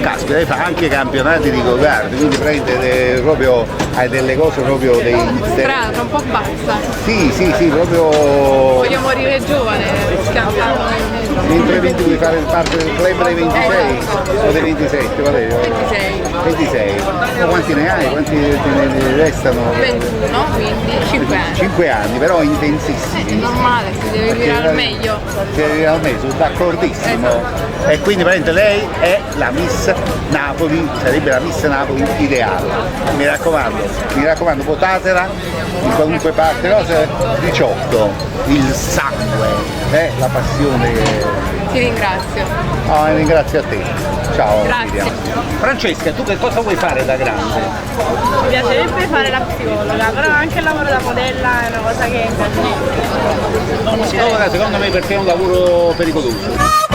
Caspita, lei fa anche campionati di go-kart, quindi prende proprio, hai delle cose proprio dei... Strano, un po' pazza. Sì, proprio... Voglio morire giovane, schiantando. Mentre vuoi fare parte del club dei 26 o dei 27, qual è? 26. 26. Ma quanti ne hai? Quanti ne restano? 21, quindi 5 anni. 5 anni, però intensissimi. È normale, si deve vivere al meglio. Si deve vivere al meglio, sono d'accordissimo. E quindi praticamente lei è la Miss Napoli, sarebbe la Miss Napoli ideale. Mi raccomando, votatela in qualunque parte, cosa 18, il sangue, la passione. Ti ringrazio. Ringrazio a te. Ciao. Grazie. Miriam. Francesca, tu che cosa vuoi fare da grande? Mi piacerebbe fare la psicologa, però anche il lavoro da modella è una cosa che mi piace. La psicologa secondo me perché è un lavoro pericoloso.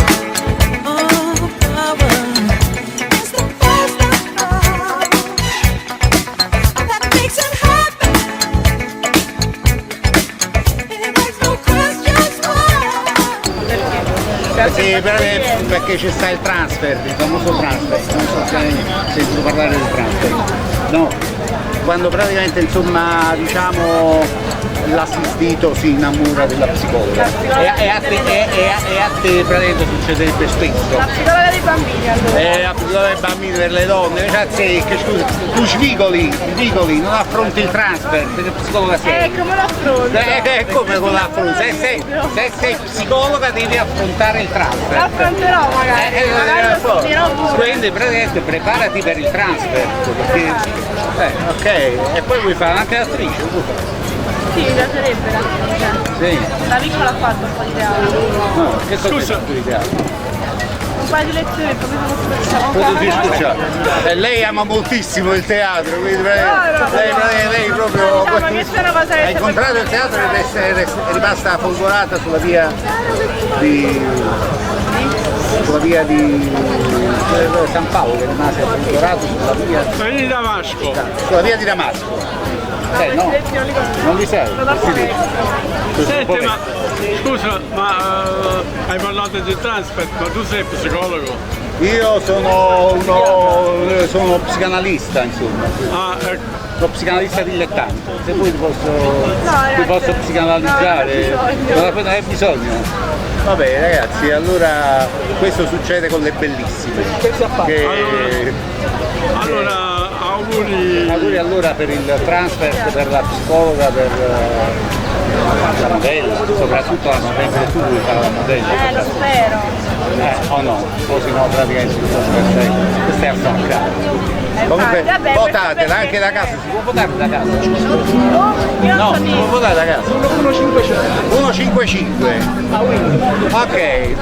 Sì, perché c'è sta il transfer, il famoso transfer, non so se hai sentito parlare del transfer. No, quando praticamente insomma diciamo l'assistito si innamora della psicologa e a te praticamente succederebbe spesso. La psicologa dei bambini allora. La psicologa dei bambini per le donne, che scusa, tu svigoli, non affronti il transfer, perché psicologa sei. Come lo affronto? Come con l'affronto? Se sei psicologa devi affrontare il transfer. Lo affronterò magari lo studierò pure. Quindi praticamente preparati per il transfer, perché, ok, e poi vuoi fare anche l'attrice? Sì, mi piacerebbe l'attrice. Sì. Da piccola ho fatto un po' di teatro. No, che cosa di teatro? Un paio di lezioni, poi mi sono speciale. Lei ama moltissimo il teatro, quindi lei proprio. Diciamo che questa è una cosa che al contrario del teatro è rimasta folgorata sulla via di San Paolo, che è rimasta folgorato sulla via di Damasco. No? Non li sai? Senti, ma scusa, hai parlato di transfer, ma tu sei psicologo? Io sono psicanalista, insomma. Ah, ecco. Sono psicanalista dilettante. Se poi ti posso psicanalizzare, non hai bisogno. Va bene ragazzi, allora questo succede con le bellissime. Allora auguri allora per il transfer, per la psicologa, per la modella, soprattutto la novembre tu vuoi fare la modella. Lo spero. O no, o se no praticamente stai a stancare. Comunque vabbè, votatela anche da casa, si può votare da casa? Io No, sono si può votare da casa. 155. Ok,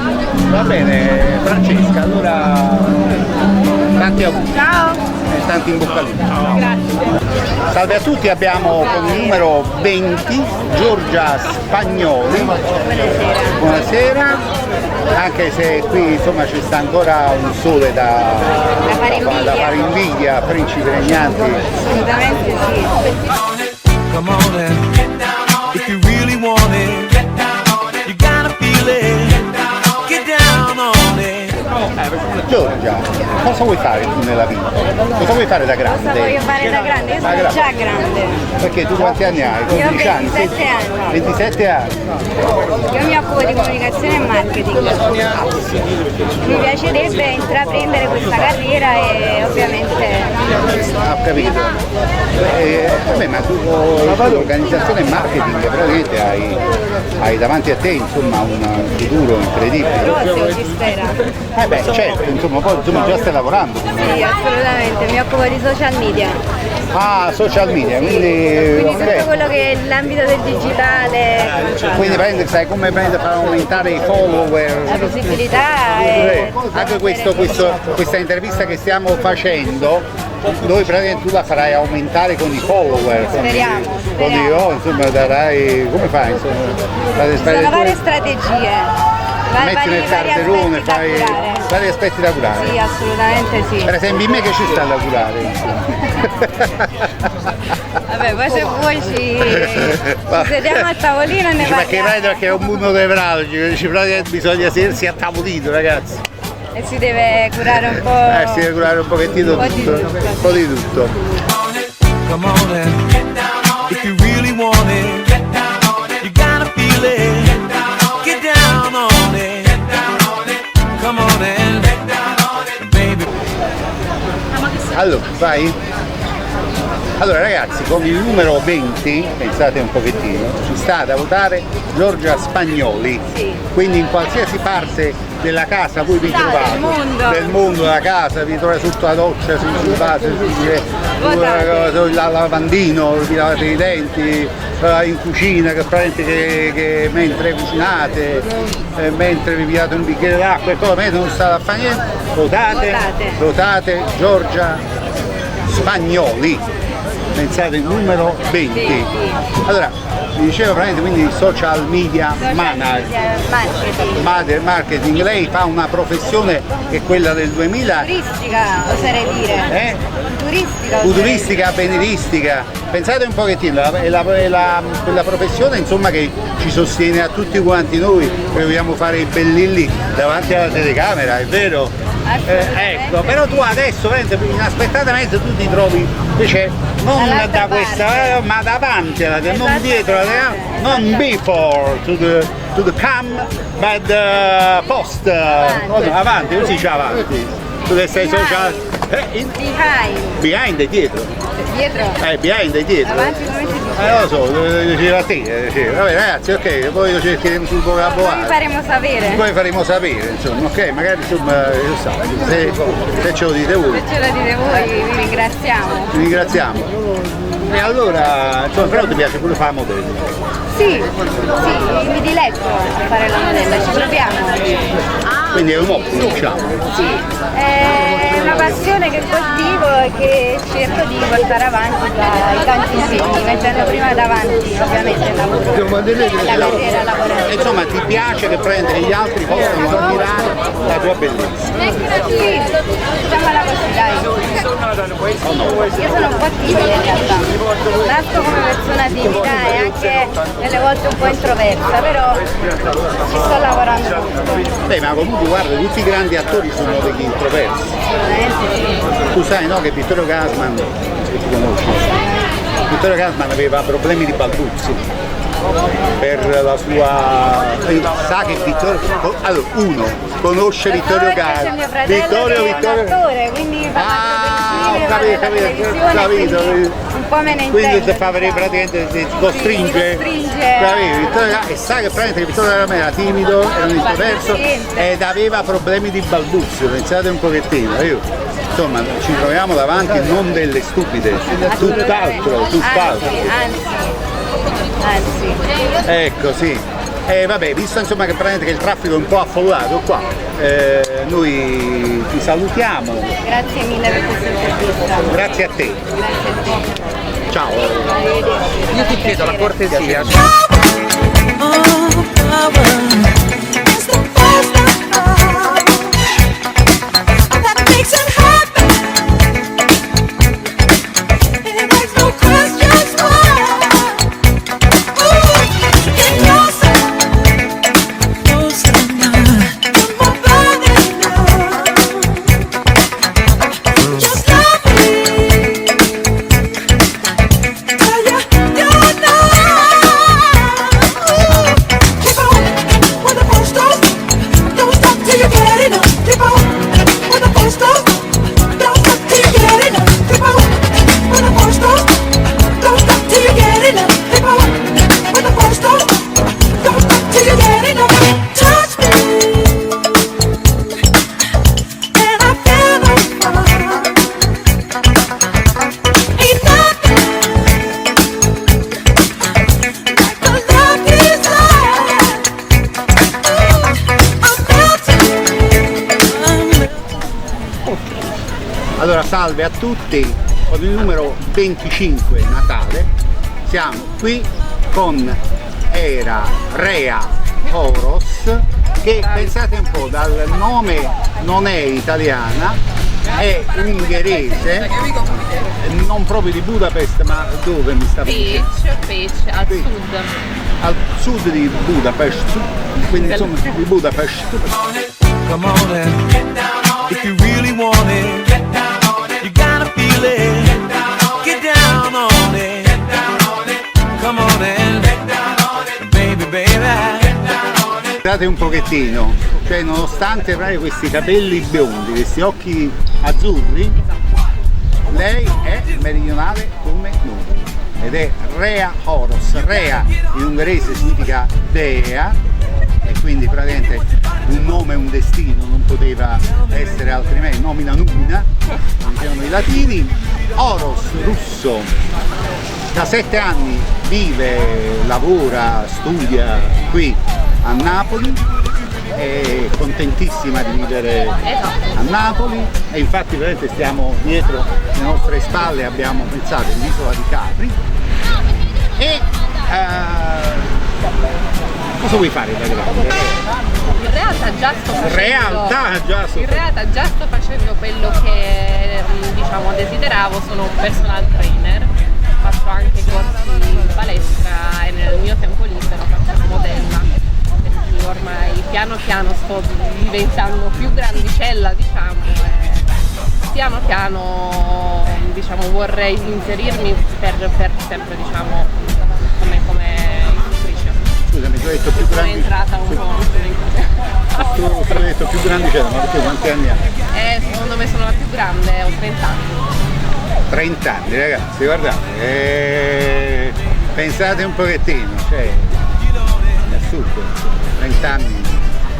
va bene Francesca, allora tanti auguri. Ciao. E tanti in bocca al lupo. Salve a tutti, abbiamo con il numero 20 Giorgia Spagnoli. Buonasera, anche se qui insomma ci sta ancora un sole da fare invidia, principi regnanti. Assolutamente sì. Come on and get down on it. If you really want it, get down on it. You gotta feel it. Get down on it. Giorgia, cosa vuoi fare tu nella vita? Cosa vuoi fare da grande? Cosa voglio fare da grande? Io sono già grande. Perché tu quanti anni hai? Io ho 15 anni? 27 anni. 27 anni. Io mi occupo di comunicazione e marketing. Mi piacerebbe intraprendere questa carriera e ovviamente... Ho capito. Vabbè, ma tu l'organizzazione e marketing praticamente hai davanti a te insomma un futuro incredibile. Roseo si spera. Beh, certo, insomma, poi insomma, già stai lavorando. Sì, assolutamente. Mi occupo di social media. Ah, social media, quindi Tutto quello che è l'ambito del digitale, quindi sai come far aumentare i follower. la visibilità e... Anche questa intervista che stiamo facendo, noi praticamente tu la farai aumentare con i follower. Speriamo. Insomma, darai. Come fai? Insomma, Ci sono varie strategie. Metti nel carterone, fai vari aspetti da curare. Sì, assolutamente sì. Per esempio in me che ci sta da curare. Vabbè, poi se vuoi ci sediamo al tavolino e ne parliamo. Perché è un mondo nevralgico, bisogna sedersi a tavolino, ragazzi. E si deve curare un po'. Si deve curare un pochettino tutto. Un po' di tutto. Come on and get down on it. If you really want it, get down on it. You gotta feel it. Get down on it. Get down on it. Come on and get down on it, baby. Allora, vai? Allora ragazzi, con il numero 20, pensate un pochettino, ci sta da votare Giorgia Spagnoli. Sì. Quindi in qualsiasi parte della casa voi vi trovate. Del mondo, la casa, vi trovate sotto la doccia, sul vaso, sul lavandino, vi lavate i denti, in cucina, che mentre cucinate, mentre vi piate un bicchiere d'acqua e cosa, mentre non state a fare niente, votate Giorgia Spagnoli. Pensate il numero 20. Sì. Allora, mi diceva praticamente quindi social media marketing. Lei fa una professione che è quella del 2000. Turistica, oserei dire. Futuristica, avveniristica. Pensate un pochettino, quella professione insomma che ci sostiene a tutti quanti noi che vogliamo fare i bellilli davanti alla telecamera, è vero? Ecco, però tu adesso inaspettatamente tu ti trovi invece non da questa ma davanti alla telecamera, non dietro la telecamera, non before to the cam but post avanti, così c'è avanti tu che sei social behind è dietro. Behind è dietro. Avanti come si dice? Lo so, diceva a te. Vabbè ragazzi, ok, poi lo cercheremo sul vocabolario. Poi faremo sapere, insomma, ok, magari insomma, se ce lo dite voi. Se ce lo dite voi vi ringraziamo. Vi ringraziamo. E allora, insomma, però ti piace pure fare modello? Sì, mi diletto a fare la modella, ci proviamo. Quindi è un hobby, diciamo. Sì, è una passione che coltivo e che cerco di portare avanti dai tanti segni, mettendo prima davanti ovviamente il lavoro, la carriera lavorativa. Insomma, ti piace che gli altri possano ammirare la tua bellezza? Sì, diciamola così, dai. Io sono un po' timida in realtà, nasco come persona timida e anche delle volte un po' introversa, però ci sto lavorando molto. Beh, ma comunque guarda, tutti i grandi attori sono degli introversi. Tu sai, no, che Vittorio Gassman, se tu conosci, Vittorio Gassman aveva problemi di balbuzzi. per la sua... sa che Vittorio... Allora, uno, conosce Vittorio Garo. Vittorio... attore, quindi Ah, ho capito. Un po' me ne Quindi intendo, ti fa vedere praticamente, ti costringe. Capito? Vittorio Garo, e sa che praticamente Vittorio Garo era timido, era un introverso ed aveva problemi di balbuzie, pensate un pochettino. Insomma, ci troviamo davanti non delle stupide, tutt'altro. Anzi. Ecco, sì. Vabbè, visto insomma che praticamente che il traffico è un po' affollato qua, noi ti salutiamo. Grazie mille per questa intervista. Grazie a te. Ciao. Io ti chiedo la cortesia. Allora, salve a tutti, con il numero 25 Natale, siamo qui con Rea Horos, che pensate un po', dal nome non è italiana, è ungherese, non proprio di Budapest, ma dove mi sta dicendo? Peach, al sud. Al sud di Budapest, quindi insomma di Budapest. Come on and if you really want it, you gotta feel it. Get down on it. Come on and baby, baby. Guardate un pochettino, cioè nonostante questi capelli biondi, questi occhi azzurri, lei è meridionale come noi ed è Rea Horos. Rea in ungherese significa dea e quindi praticamente un nome, un destino, non poteva essere altrimenti, nomina numina, dicevano i latini. Horos, russo, da 7 anni vive, lavora, studia qui a Napoli, è contentissima di vivere a Napoli e infatti veramente stiamo dietro le nostre spalle, abbiamo pensato l'isola di Capri e cosa vuoi fare da grande? In realtà già sto facendo quello che diciamo desideravo, sono un personal trainer, faccio anche corsi in palestra e nel mio tempo libero faccio la modella, perché ormai piano piano sto diventando più grandicella, diciamo, e piano piano diciamo vorrei inserirmi per sempre, diciamo, come istruttrice. Scusami, tu hai detto più grande. Sono entrata un po'. Tu hai detto più grandicella, ma tu quanti anni hai? Secondo me sono la più grande, ho 30 anni. 30 anni ragazzi, guardate, pensate un pochettino, cioè, è assurdo, 30 anni.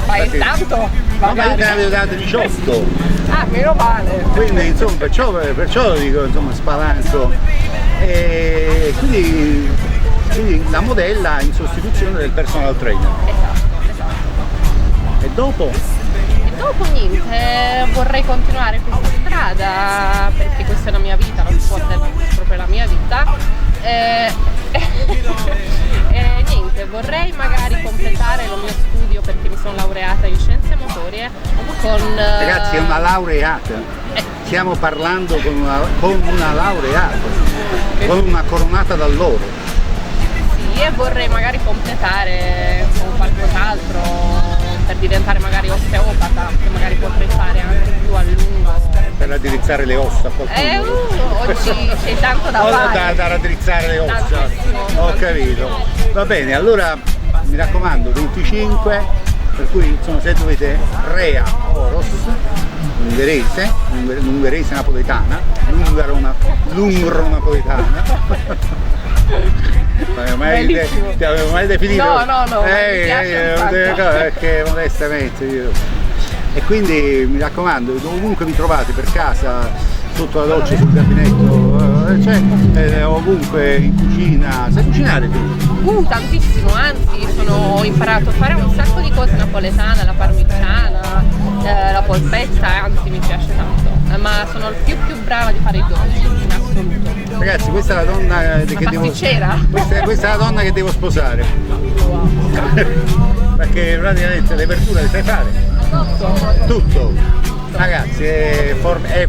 Ma è tanto? Magari ne avevo dato 18. Ah, meno male. Quindi insomma, perciò dico, insomma, spalanzo. E quindi la modella in sostituzione del personal trainer. Esatto. E dopo? Dopo niente, vorrei continuare questa strada perché questa è la mia vita, lo sport è proprio la mia vita. E niente, vorrei magari completare lo mio studio perché mi sono laureata in scienze motorie con... Ragazzi, è una laureata, stiamo parlando con una laureata, con una coronata d'alloro. Sì, e vorrei magari completare con qualcos'altro per diventare magari osteopata, che magari potrei fare anche più a lungo. Per raddrizzare le ossa a qualcuno. Oggi c'è tanto da fare. Da raddrizzare le ossa. Tantissimo. Ho capito. Va bene, allora mi raccomando 25, per cui insomma, se dovete Rea Oros, ungherese napoletana, lungro napoletana. Ti avevo mai definito? No, perché modestamente io. E quindi mi raccomando, ovunque vi trovate per casa, sotto la doccia, sul gabinetto, ovunque in cucina, sai cucinare tu? Tantissimo, anzi ho imparato a fare un sacco di cose napoletane, la parmigiana, la polpetta, anzi mi piace tanto, ma sono il più brava di fare i dolci in assoluto. Ragazzi, questa è la donna che devo questa è la donna che devo sposare. Wow. Perché praticamente le verdure le sai fare? Tutto. Ragazzi, è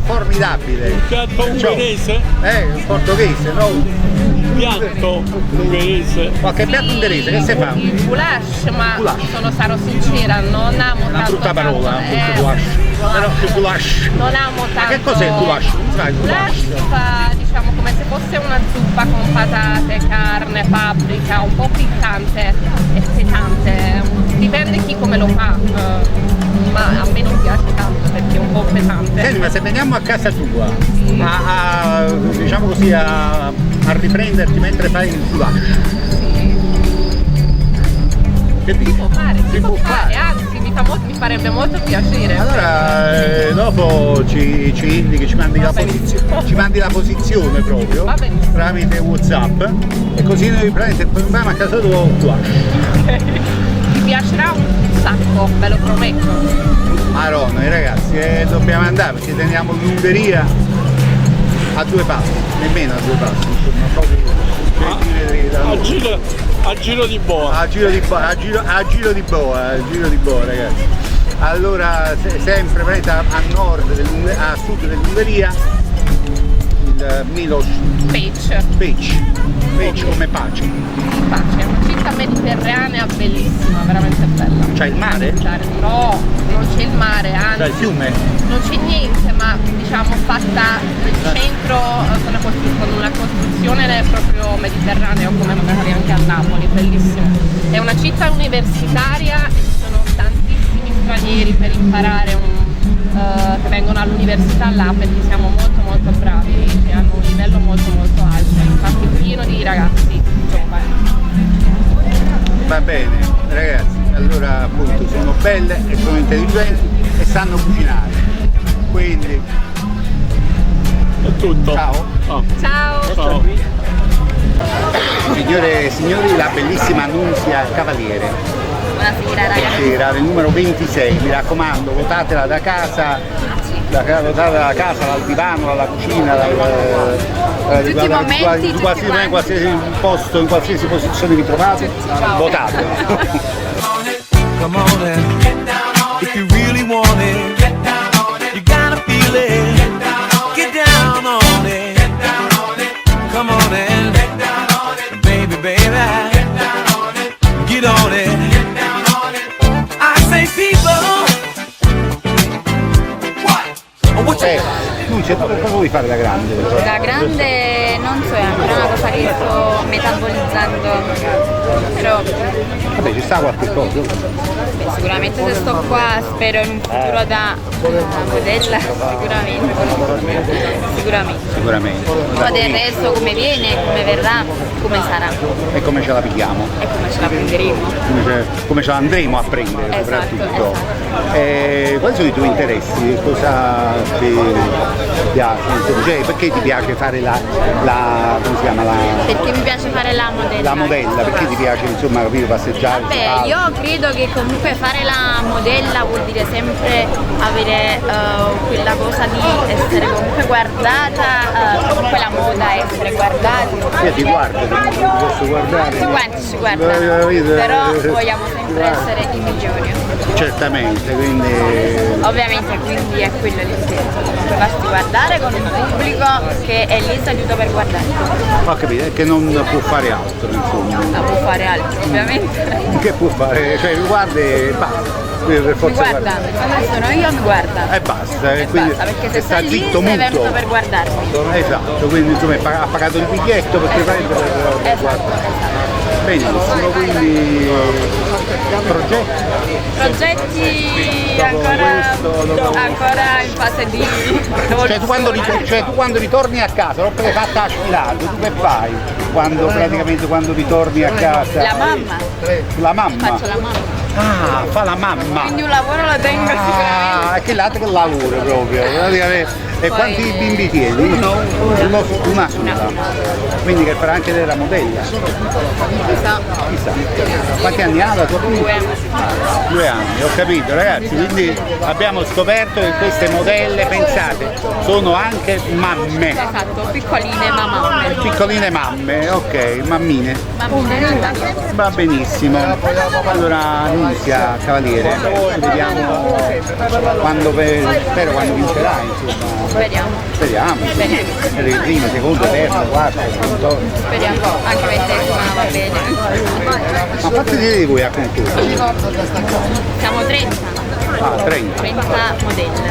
formidabile. Un piatto ungherese? Un portoghese, no? Un piatto ungherese. Qualche piatto ungherese, che si fa? Il goulash, sarò sincera, non amo tanto. Una brutta parola, goulash. Però il goulash. Non amo tanto. Ma che cos'è il goulash? Il goulash fa, diciamo, come se fosse una zuppa con patate, carne, paprika, un po' piccante e pesante. Dipende chi come lo fa, ma a me non piace tanto perché è un po' pesante. Senti, ma se veniamo a casa tua, diciamo così, a riprenderti mentre fai il goulash, che si può fare, anzi mi farebbe molto piacere. Allora dopo ci indichi, ci mandi la posizione proprio tramite WhatsApp e così noi prendiamo a casa tua un goulash. Ti piacerà un sacco, ve lo prometto. Maronna, ragazzi, dobbiamo andare perché teniamo l'Ungheria a 2 passi, nemmeno a 2 passi, a giro di boa. A giro di boa, ragazzi. Allora, sempre a nord, a sud dell'Ungheria, il Milos Pécs come pace. Pace, è una città mediterranea bellissima, veramente bella. C'è il mare? No, non c'è il mare, anzi. C'è il fiume? Non c'è niente, ma diciamo fatta nel centro con una costruzione proprio mediterranea, come magari anche a Napoli, bellissimo. È una città universitaria e ci sono tantissimi stranieri per imparare che vengono all'università là perché siamo molto bravi e hanno un livello molto alto, infatti pieno di ragazzi giovani. Va bene, ragazzi, allora appunto sono belle e sono intelligenti e sanno cucinare, quindi è tutto. Ciao. Ciao. Signore e signori, la bellissima Nunzia Cavaliere. Buonasera ragazzi. Era il numero 26, mi raccomando, votatela da casa, dal divano, dalla cucina, in qualsiasi posto, in qualsiasi posizione vi trovate, votatela. Come on and if you really want it, you gotta feel it. Get down on it. Come on and baby, get on it. I say people. Luce, tu cosa vuoi fare da grande? Da grande non so, è ancora una cosa che sto metabolizzando, però Vabbè, ci sta qualche cosa? sicuramente se sto qua spero in un futuro da modella, sicuramente. Poi del resto come viene, come verrà, come sarà. E come ce la pigliamo? E come ce la prenderemo. Come ce la andremo a prendere soprattutto. Quali sono i tuoi interessi? Cosa ti piace? Cioè, perché ti piace fare come si chiama? Perché mi piace fare la modella. La modella, perché ti piace insomma capire, passeggiare? Vabbè, io credo che comunque fare la modella vuol dire sempre avere quella cosa di essere comunque guardata, comunque la moda è essere guardati. Io ti guardo, ti posso guardare. Si guarda, però vogliamo sempre essere i migliori. Certamente, quindi. Ovviamente quindi è quello l'intento, comunque farsi guardare con un pubblico che è lì seduto per guardare. Ho capito, è che non può fare altro, insomma. Non può fare altro, ovviamente. Che può fare? Cioè mi guarda e basta. Per forza mi guarda, quando sono io mi guarda. E basta, quindi basta, perché se sta stai lì zitto sei muto. venuto per guardarmi. Esatto, quindi insomma ha pagato il biglietto per prendere per guardare. Benissimo, quindi Progetti ancora in fase di Cioè tu quando ritorni a casa, dopo che hai fatto la sfilata, tu che fai? Quando ritorni a casa? La mamma. La mamma? Faccio la mamma. Ah, fa la mamma. Quindi un lavoro lo tengo sicuramente. Ah, che l'altro che lavoro proprio, praticamente. E Poi- quanti bimbi tieni? Una sola. Quindi che farà anche della modella. Chissà. Chissà. Quanti anni ha la tua figlia? 2 anni, ho capito ragazzi, quindi abbiamo scoperto che queste modelle, pensate, sono anche mamme. Esatto, piccoline ma mamme. Piccoline mamme, ok, mammine. Mammine. Va benissimo. Allora Nunzia Cavaliere, vediamo quando spero quando vincerai, insomma. Speriamo. Speriamo. Per il primo, secondo, terzo, quarto, quinto. Speriamo. Anche 20ª va bene. Ma quanti siete di voi a concorso? Siamo 30. Ah, 30. 30 modelle.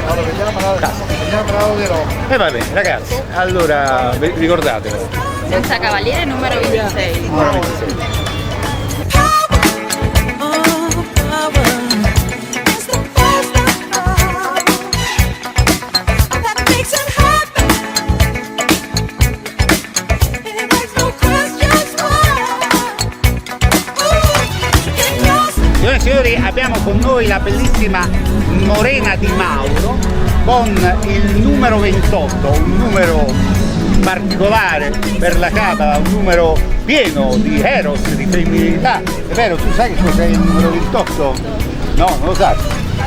E va bene ragazzi, allora ricordatelo. Senza Cavaliere numero 26. Signore e signori, abbiamo con noi la bellissima Morena Di Mauro con il numero 28, un numero particolare per la Capra, un numero pieno di eros, di femminilità. È vero, tu sai che cos'è il numero 28? No, non lo sai.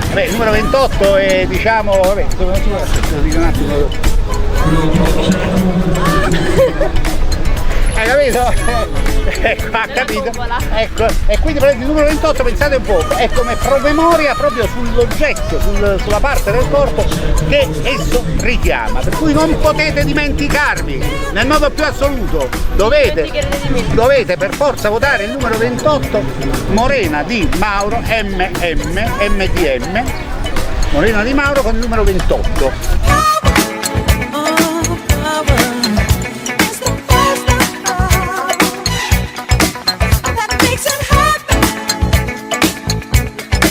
Vabbè, il numero 28 è, diciamo, vabbè, lo dico un attimo. Hai capito? Ecco, ha capito? Ecco, e quindi prendi il numero 28, pensate un po', è come promemoria proprio sull'oggetto, sulla parte del corpo che esso richiama, per cui non potete dimenticarvi nel modo più assoluto, dovete per forza votare il numero 28, Morena Di Mauro, MDM, Morena Di Mauro con il numero 28.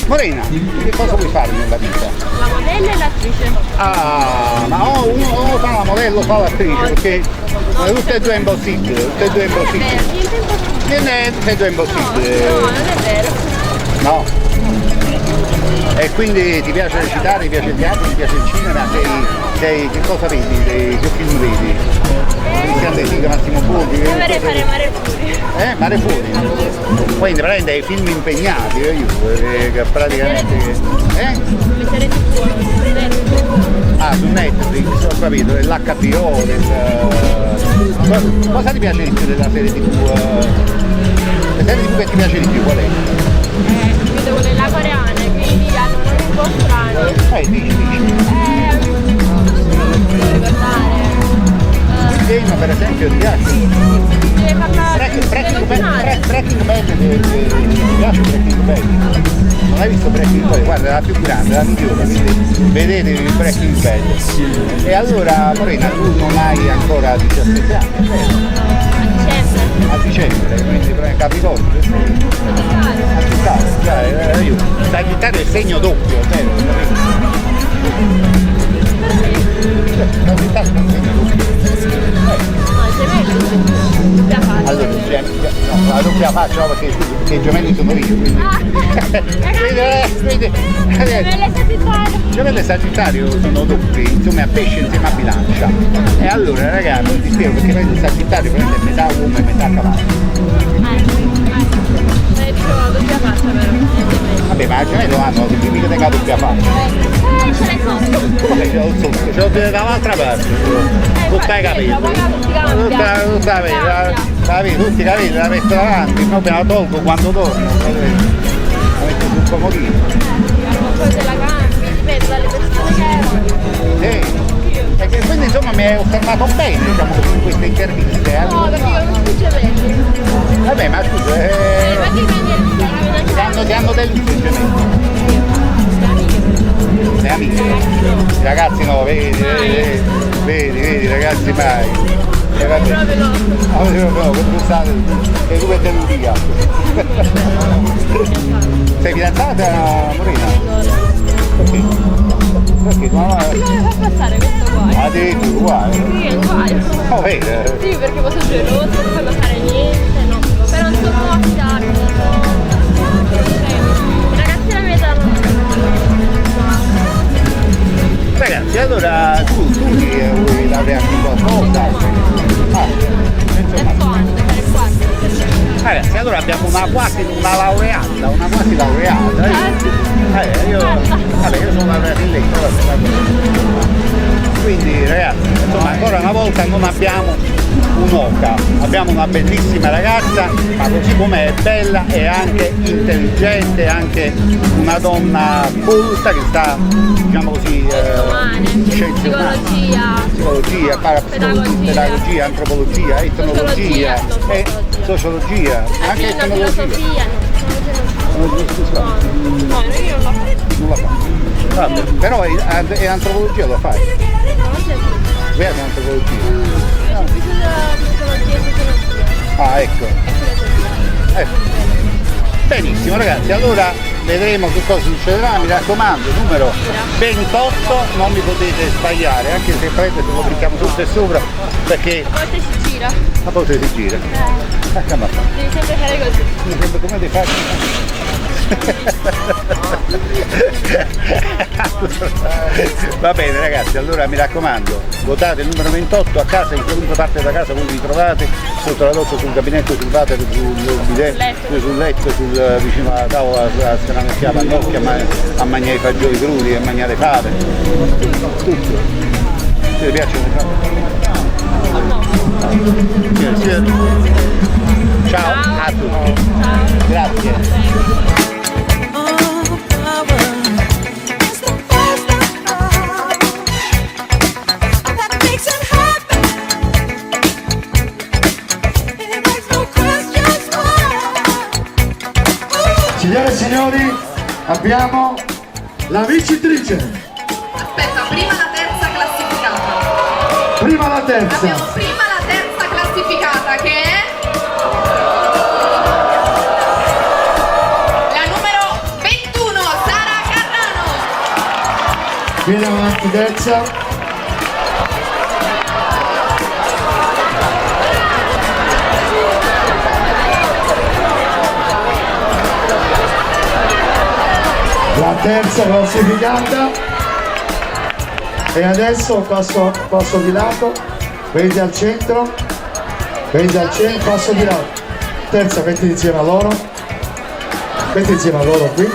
Morena, che cosa vuoi fare nella vita? La modella e l'attrice. Ah, ma uno fa la modella, fa l'attrice, perché tutte e due è impossibile, tutte e due è impossibile. Tutte e due è impossibile. No, non è vero. No. E quindi ti piace recitare, ti piace il teatro, ti piace il cinema, sei che cosa vedi? Che film vedi? Cristian De Sica, Massimo Boldi? Dovrei fare Mare Fuori. Mare Fuori? Quindi praticamente hai film impegnati, che praticamente... Mettere TV. Ah, su Netflix, ho capito, dell'HBO, Cosa ti piace di più della serie TV? La serie TV che ti piace di più, qual è? Vedo quelle là coreane, quindi hanno nomi un po' strani. Dici. Devo ricordare. Il game per esempio ti piace? Deve farla Breaking Bad, ti piace Breaking Bad? Non hai visto Breaking Bad? Guarda, è la più grande, la migliore, quindi vedetevi Breaking Bad. E allora Morena, tu non hai ancora 17 anni, a dicembre, quindi Capricorno, Sagittario è segno doppio, Sagittario è segno doppio. Allora, la doppia faccia no, perché i gemelli sono io, quindi. Gemelli e Sagittario sono doppi, insomma a pesce insieme a bilancia. E allora ragazzi, non ti spiego perché prende il Sagittario, prende metà uomo e metà cavallo. doppia faccia però. Vabbè, ma i gemelli hanno mica tenga doppia faccia. Ce l'hai sotto. Come ce l'ho sotto? Ce l'ho dall'altra parte. Tutta i capelli. Tutti i capelli la metto davanti, poi me la tolgo quando torno. La metto sul comodino. Poi se la cambi, dipende dalle persone che erano. Sì. E che quindi insomma mi hai osservato bene, diciamo così, in queste interviste. No, perché io non sto gemelli. Vabbè, ma scusa, ti hanno deluso i gemelli. Le amiche. I ragazzi no, vedi, ragazzi mai. Proprio no. No, come state? E tu per deludia. Sei fidanzata, Morina? Perché? Perché? Come fa passare questo qua? Addirittura uguale? Sì, è uguale. Oh, vedi? Sì, perché posso geloso, non fanno fare niente, no. Però non sono affiati, i ragazzi della mia età non. Ragazzi, allora tu vuoi laurearti in qualcosa? Terzo anno, per il quarto. Ragazzi, allora abbiamo una quasi laureata. Io sono laureato in letto, quindi ragazzi, insomma, ancora una volta non abbiamo un'oca, abbiamo una bellissima ragazza, ma così com'è bella è anche intelligente, anche una donna colta che sta, diciamo così, scienze umane, psicologia, pedagogia, antropologia, etnologia, sociologia, anche etnologia. No, io non Non la fa. Vabbè, però è antropologia lo fai? Vedi antropologia? Ah, ecco. Benissimo ragazzi, allora vedremo che cosa succederà, mi raccomando, numero 28, non mi potete sbagliare, anche se prende se lo clicchiamo sotto e sopra, perché a volte si gira. a volte si gira. Devi sempre fare così. Come devi fare? Va bene ragazzi, allora mi raccomando, votate il numero 28 a casa, in qualunque parte della casa voi vi trovate, sotto la doccia, sul gabinetto, sul water, sul bidet, sul letto, vicino alla tavola, a stranocchia, a pannocchia, a mangiare i fagioli crudi, a mangiare le fave, tutto. Ti piacciono le fave? Ciao a tutti. Grazie. Signore e signori, abbiamo la vincitrice. Aspetta, prima la terza classificata. Prima la terza. Abbiamo prima la terza classificata che è la numero 21, Sara Carrano. Vieni avanti terza. La terza classificata. E adesso passo di lato, vedi al centro, passo di lato. Terza, metti insieme a loro qui.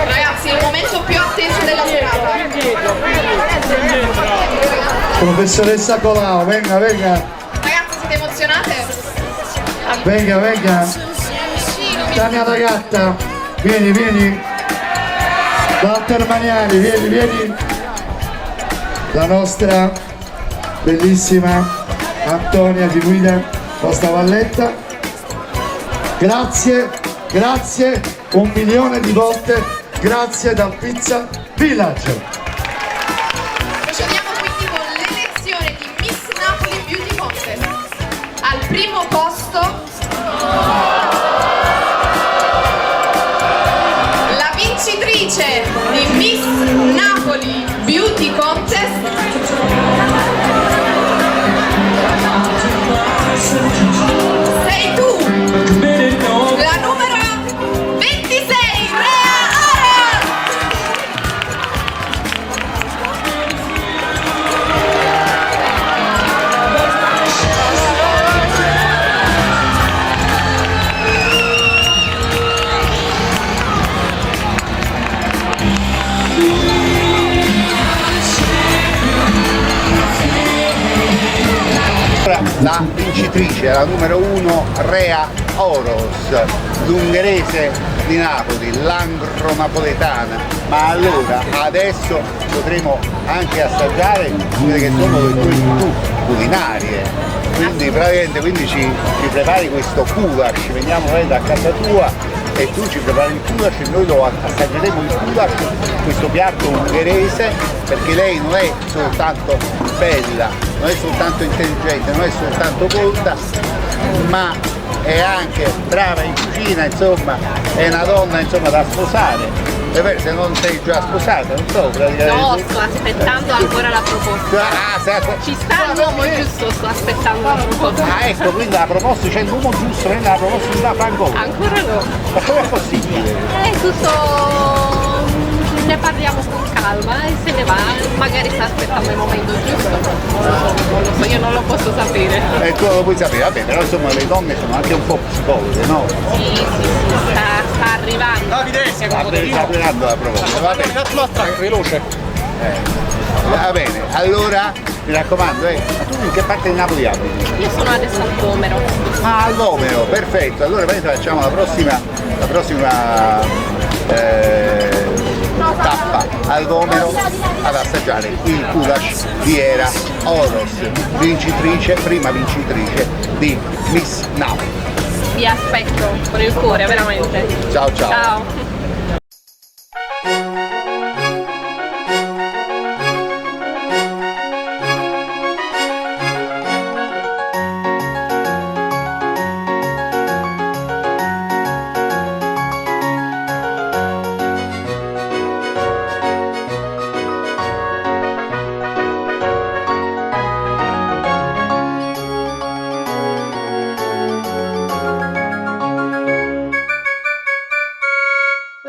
Ragazzi, il momento più atteso della serata. Professoressa Colau, venga. Ragazzi, siete emozionate? Venga. Tania da Gatta, vieni. Walter Maniali, vieni. La nostra bellissima Antonia Di Guida, nostra valletta. Grazie, 1.000.000 di volte, grazie dal Pizza Village. Procediamo quindi con l'elezione di Miss Napoli Beauty Contest. Al primo posto la vincitrice di Miss Napoli Beauty Contest sei tu, la numero 26, Rea Aras. La vincitrice è la numero 1 Rea Oros, l'ungherese di Napoli, l'angro napoletana, ma allora adesso potremo anche assaggiare quelle che sono le tue virtù culinarie, quindi ci prepari questo goulash, veniamo a casa tua e tu ci prepari il goulash e noi lo assaggeremo il goulash, questo piatto ungherese, perché lei non è soltanto bella, non è soltanto intelligente, non è soltanto colta, ma è anche brava in cucina, insomma, è una donna insomma da sposare. E beh, se non sei già sposata, non so, praticamente. No, sto aspettando ancora la proposta. Ci sta l'uomo giusto, sto aspettando la proposta. Ah, ecco, quindi la proposta, c'è l'uomo giusto, prende la proposta da Franco. Ancora no. Ma com'è possibile? È tutto. Ne parliamo con calma e se ne va, magari sta aspettando il momento giusto. Non lo so, io non lo posso sapere. Tu lo puoi sapere, vabbè, però insomma le donne sono anche un po' psicologhe, no? Sì, sta arrivando. Davide, Sta arrivando la proposta, va bene. Veloce. Va bene, allora mi raccomando, ma tu in che parte di Napoli abiti? Io sono adesso al Vomero. Ah, al Vomero, perfetto, allora facciamo la prossima tappa al Vomero ad assaggiare il goulash di Era Oros, prima vincitrice di Miss Napoli. Vi aspetto con il cuore, veramente. Ciao ciao. Ciao.